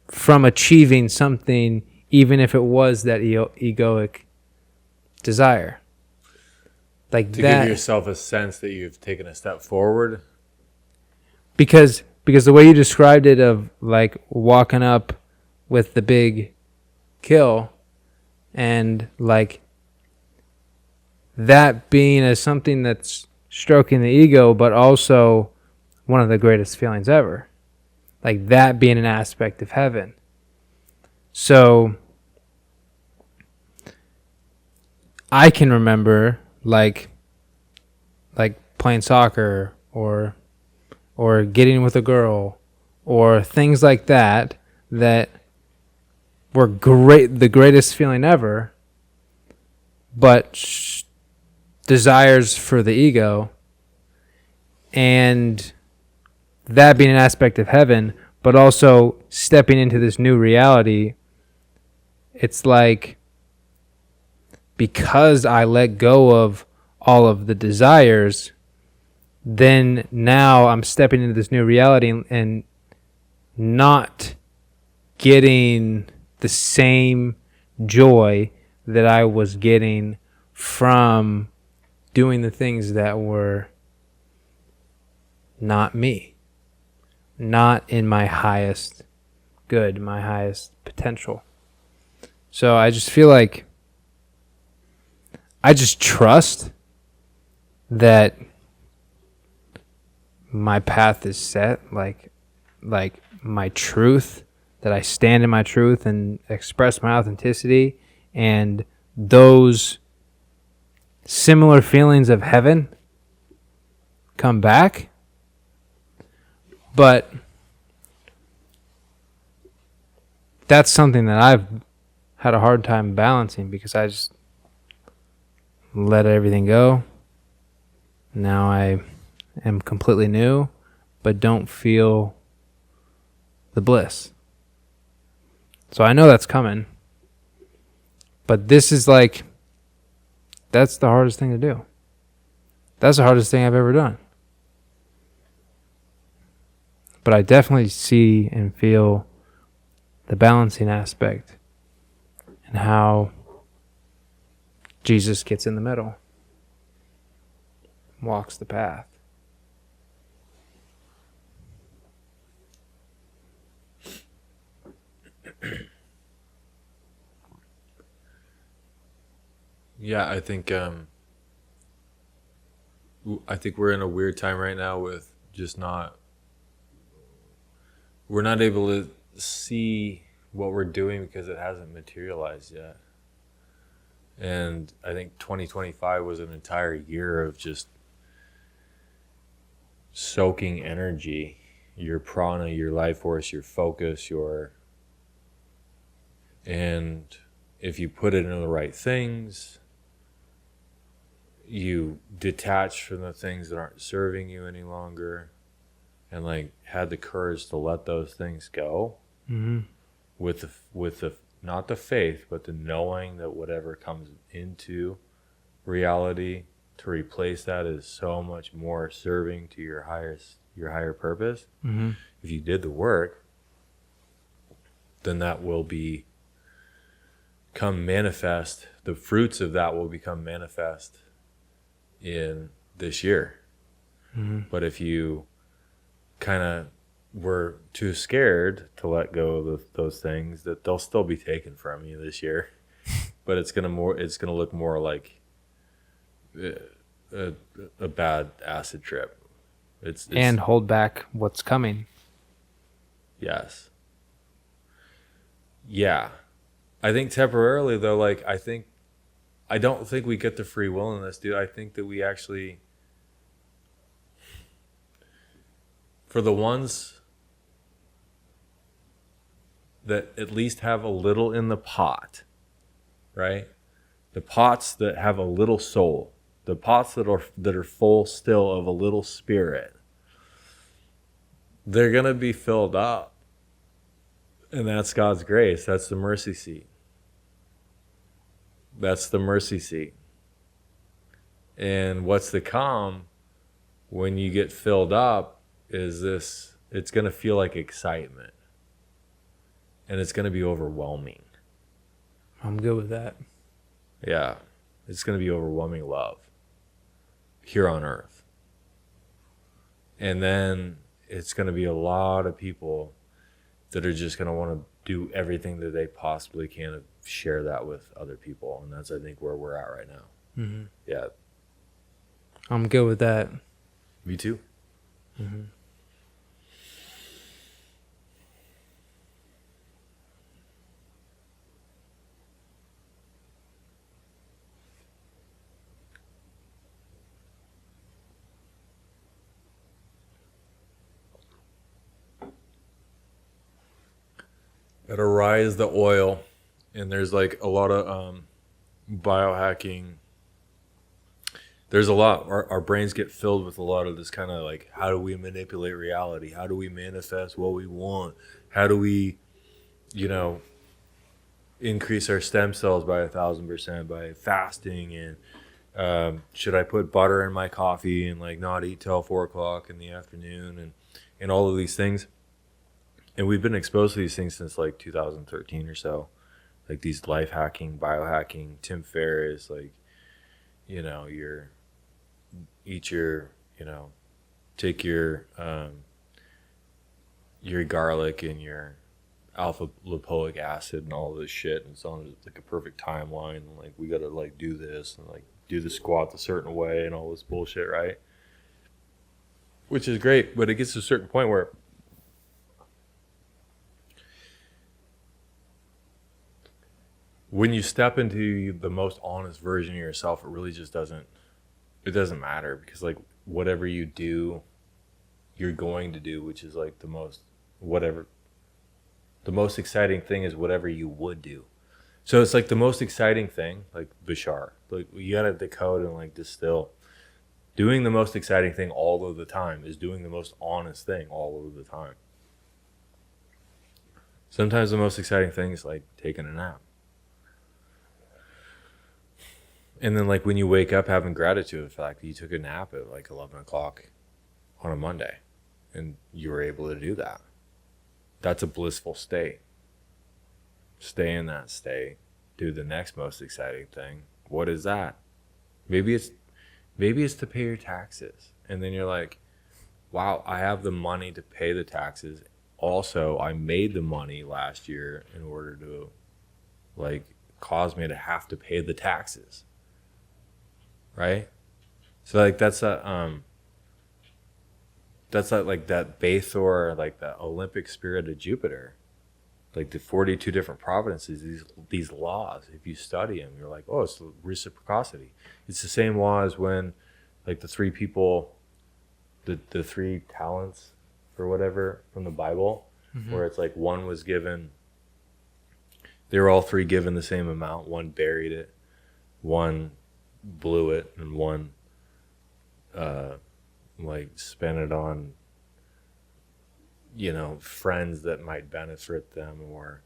from achieving something, even if it was that egoic desire. Like to that, give yourself a sense that you've taken a step forward. Because the way you described it of like walking up with the big kill and like that being as something that's stroking the ego, but also one of the greatest feelings ever. Like that being an aspect of heaven. So I can remember like playing soccer or getting with a girl or things like that were the greatest feeling ever, but desires for the ego, and that being an aspect of heaven, but also stepping into this new reality. It's like because I let go of all of the desires, then now I'm stepping into this new reality and not getting the same joy that I was getting from doing the things that were not me, not in my highest good, my highest potential. So I just feel like I just trust that my path is set, like my truth, that I stand in my truth and express my authenticity, and those similar feelings of heaven come back. But that's something that I've had a hard time balancing because I just let everything go. Now I am completely new, but don't feel the bliss. So I know that's coming. But this is like, that's the hardest thing to do. That's the hardest thing I've ever done. But I definitely see and feel the balancing aspect and how Jesus gets in the middle, walks the path. Yeah, I think we're in a weird time right now with just we're not able to see what we're doing because it hasn't materialized yet. And I think 2025 was an entire year of just soaking energy, your prana, your life force, your focus, and if you put it into the right things, you detach from the things that aren't serving you any longer, and like had the courage to let those things go. Mm-hmm. with the not the faith, but the knowing that whatever comes into reality to replace that is so much more serving to your higher purpose. Mm-hmm. If you did the work, then that will become manifest. The fruits of that will become manifest in this year. Mm-hmm. But if you kind of were too scared to let go of those things, that they'll still be taken from you this year. But it's gonna look more like a bad acid trip. It's And hold back what's coming. Yes. Yeah. I think temporarily though, like I don't think we get the free will in this, dude. I think that we actually, for the ones that at least have a little in the pot, right? The pots that have a little soul, the pots that are full still of a little spirit, they're gonna be filled up. And that's God's grace. That's the mercy seat. That's the mercy seat. And what's to come when you get filled up is this, it's going to feel like excitement. And it's going to be overwhelming. I'm good with that. Yeah. It's going to be overwhelming love here on earth. And then it's going to be a lot of people that are just going to want to do everything that they possibly can to share that with other people. And that's, I think, where we're at right now. Mm-hmm. Yeah. I'm good with that. Me too. Mm-hmm. Gotta rise the oil. And there's like a lot of biohacking. There's a lot. Our brains get filled with a lot of this kind of like, how do we manipulate reality? How do we manifest what we want? How do we, increase our stem cells by 1,000% by fasting? And should I put butter in my coffee and like not eat till 4 o'clock in the afternoon and all of these things? And we've been exposed to these things since like 2013 or so. Like these life hacking, biohacking, Tim Ferriss, like, take your garlic and your alpha lipoic acid and all this shit, and it's on like a perfect timeline. And like we gotta like do this and like do the squat a certain way and all this bullshit, right? Which is great, but it gets to a certain point where when you step into the most honest version of yourself, it really just doesn't matter, because like whatever you do, you're going to do, which is like the most exciting thing is whatever you would do. So it's like the most exciting thing, like Bashar, like you gotta decode and like distill. Doing the most exciting thing all of the time is doing the most honest thing all of the time. Sometimes the most exciting thing is like taking a nap. And then like when you wake up having gratitude for the fact that you took a nap at like 11 o'clock on a Monday and you were able to do that. That's a blissful state. Stay in that state. do the next most exciting thing. What is that? Maybe it's to pay your taxes. And then you're like, wow, I have the money to pay the taxes. Also, I made the money last year in order to like cause me to have to pay the taxes. Right? So like that's like that Bathor, like the Olympic spirit of Jupiter. Like the 42 different providences, these laws, if you study them, you're like, oh, it's reciprocity. It's the same law as when like the three people, the three talents or whatever from the Bible, where it's like one was given, they were all three given the same amount. One buried it, one blew it, and one like spent it on, friends that might benefit them, or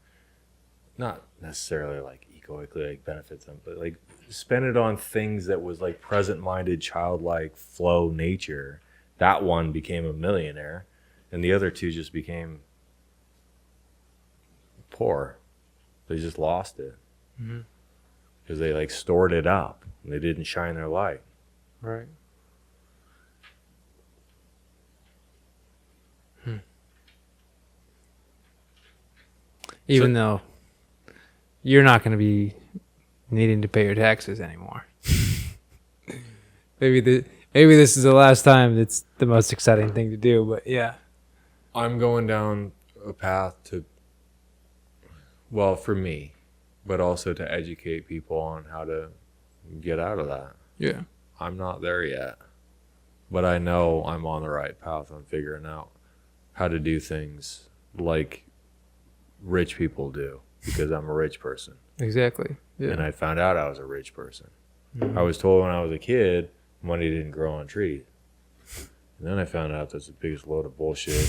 not necessarily like egoically like benefits them, but like spend it on things that was like present-minded, childlike flow nature. That one became a millionaire, and the other two just became poor. They just lost it because they like stored it up and they didn't shine their light. Right. Even though you're not going to be needing to pay your taxes anymore. Maybe this is the last time it's the most exciting thing to do, but yeah. I'm going down a path to, well, for me, but also to educate people on how to get out of that. Yeah. I'm not there yet, but I know I'm on the right path. I'm figuring out how to do things like rich people do, because I'm a rich person. Exactly. Yeah. And I found out I was a rich person. I was told when I was a kid, money didn't grow on trees. And then I found out that's the biggest load of bullshit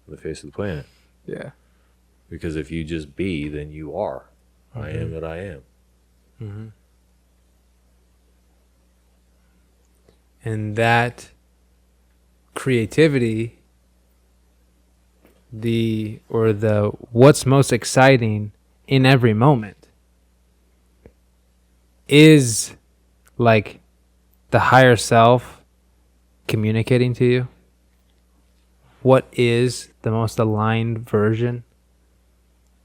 on the face of the planet. Yeah. Because if you just be, then you are. I am that I am. And that creativity, what's most exciting in every moment is like the higher self communicating to you. What is the most aligned version?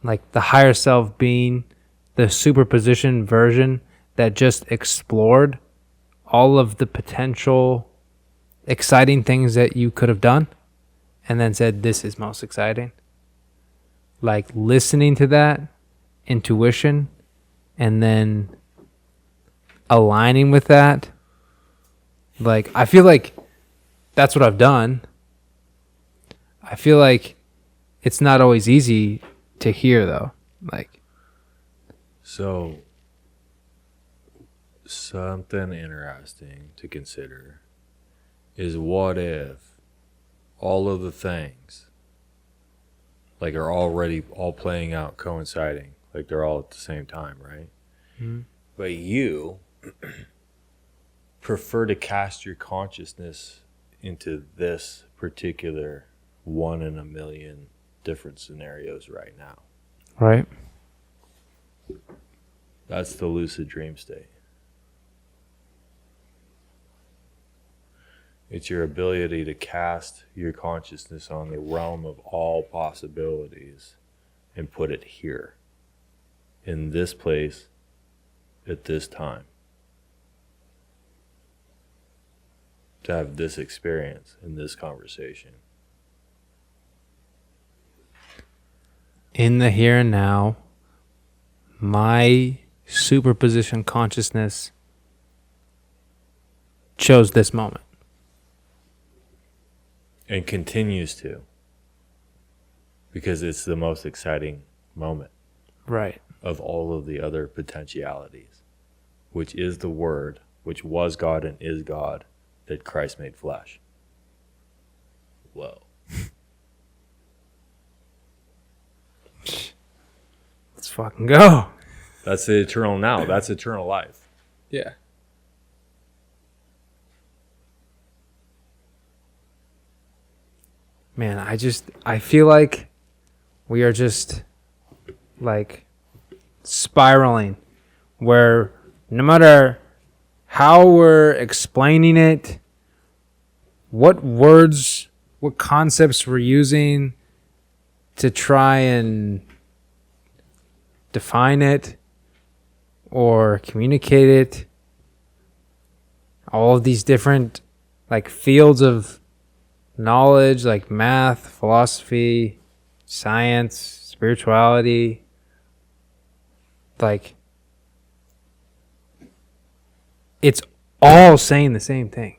Like the higher self being the superposition version that just explored all of the potential exciting things that you could have done and then said, this is most exciting. Like listening to that intuition and then aligning with that. Like, I feel like that's what I've done. I feel like it's not always easy to hear though. Like, so something interesting to consider is, what if all of the things like are already all playing out, coinciding, like they're all at the same time, right? But you prefer to cast your consciousness into this particular 1 in a million different scenarios right now. right? That's the lucid dream state. It's your ability to cast your consciousness on the realm of all possibilities and put it here, in this place, at this time. To have this experience in this conversation. In the here and now, my superposition consciousness chose this moment. And continues to. Because it's the most exciting moment. Right. Of all of the other potentialities. Which is the Word, which was God and is God, that Christ made flesh. Whoa. Let's fucking go. That's the eternal now. That's eternal life. Yeah. Man, I feel like we are just like spiraling where no matter how we're explaining it, what words, what concepts we're using to try and define it or communicate it, all of these different like fields of knowledge, like math, philosophy, science, spirituality, like it's all saying the same thing.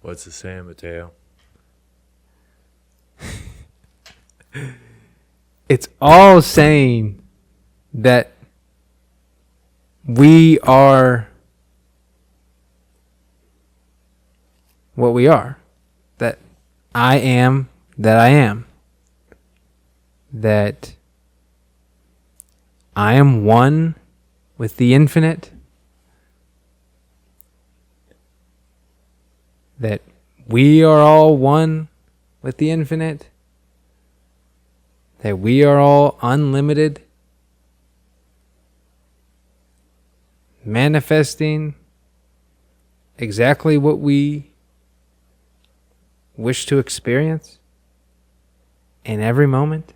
What's it saying, Mateo? It's all saying that we are what we are. That I am that I am. That I am one with the infinite. That we are all one with the infinite. That we are all unlimited. Manifesting exactly what we wish to experience in every moment.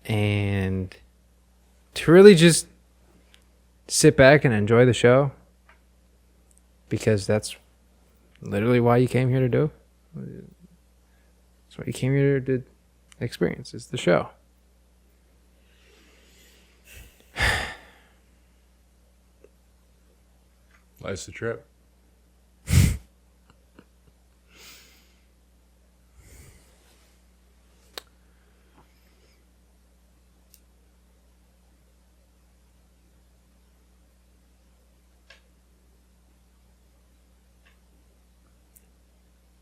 And to really just sit back and enjoy the show, because that's literally why you came here to do. That's what you came here to experience, is the show. Life's a trip.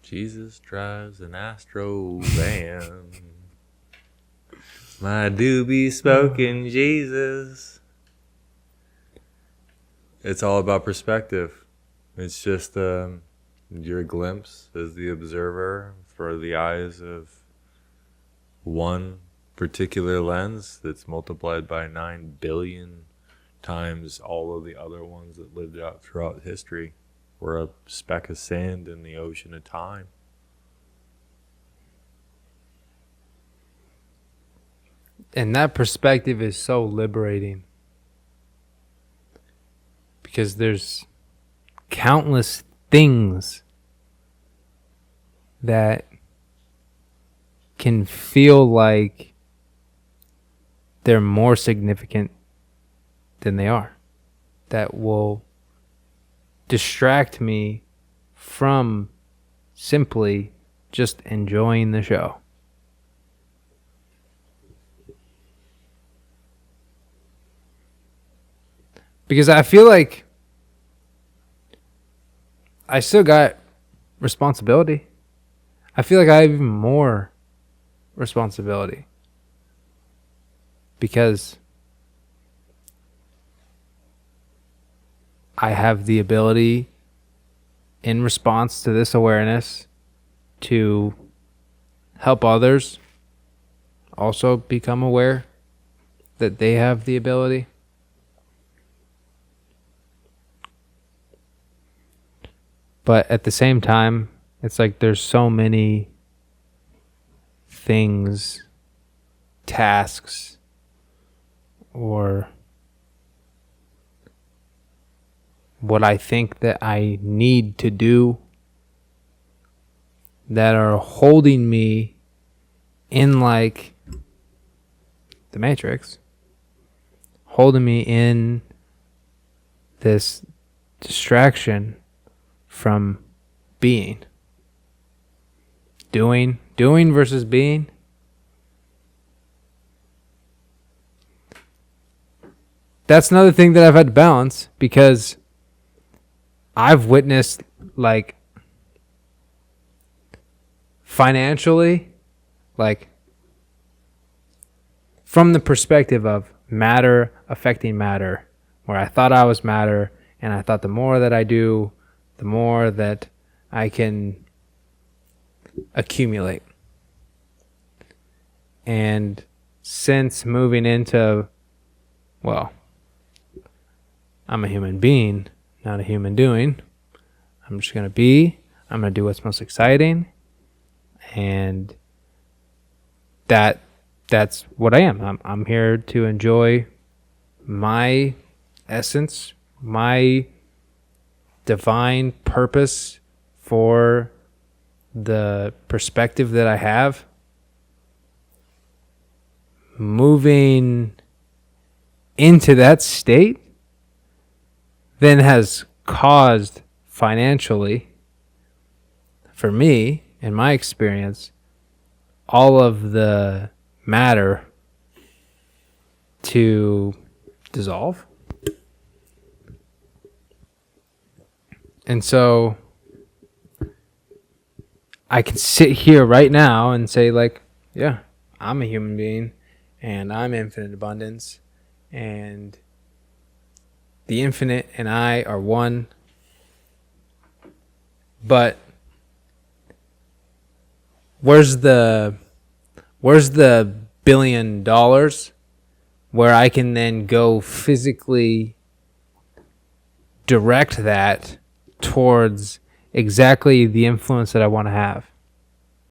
Jesus drives an Astro van. My doobie spoken Jesus. It's all about perspective. It's just your glimpse as the observer for the eyes of one particular lens that's multiplied by 9 billion times all of the other ones that lived out throughout history. We're a speck of sand in the ocean of time. And that perspective is so liberating, because there's countless things that can feel like they're more significant than they are, that will distract me from simply just enjoying the show. Because I feel like I still got responsibility. I feel like I have even more responsibility. Because I have the ability, in response to this awareness, to help others also become aware that they have the ability. But at the same time, it's like there's so many things, tasks, or what I think that I need to do that are holding me in, like the Matrix, holding me in this distraction from being. Doing versus being. That's another thing that I've had to balance, because I've witnessed, like, financially, like, from the perspective of matter affecting matter, where I thought I was matter, and I thought the more that I do, the more that I can accumulate. And since moving into, well, I'm a human being, not a human doing. I'm just going to be. I'm going to do what's most exciting. And that's what I am. I'm here to enjoy my essence, my divine purpose for the perspective that I have. Moving into that state then has caused financially, for me, in my experience, all of the matter to dissolve. And so I can sit here right now and say, like, yeah, I'm a human being and I'm infinite abundance, and the infinite and I are one. But where's the $1 billion where I can then go physically direct that towards exactly the influence that I want to have?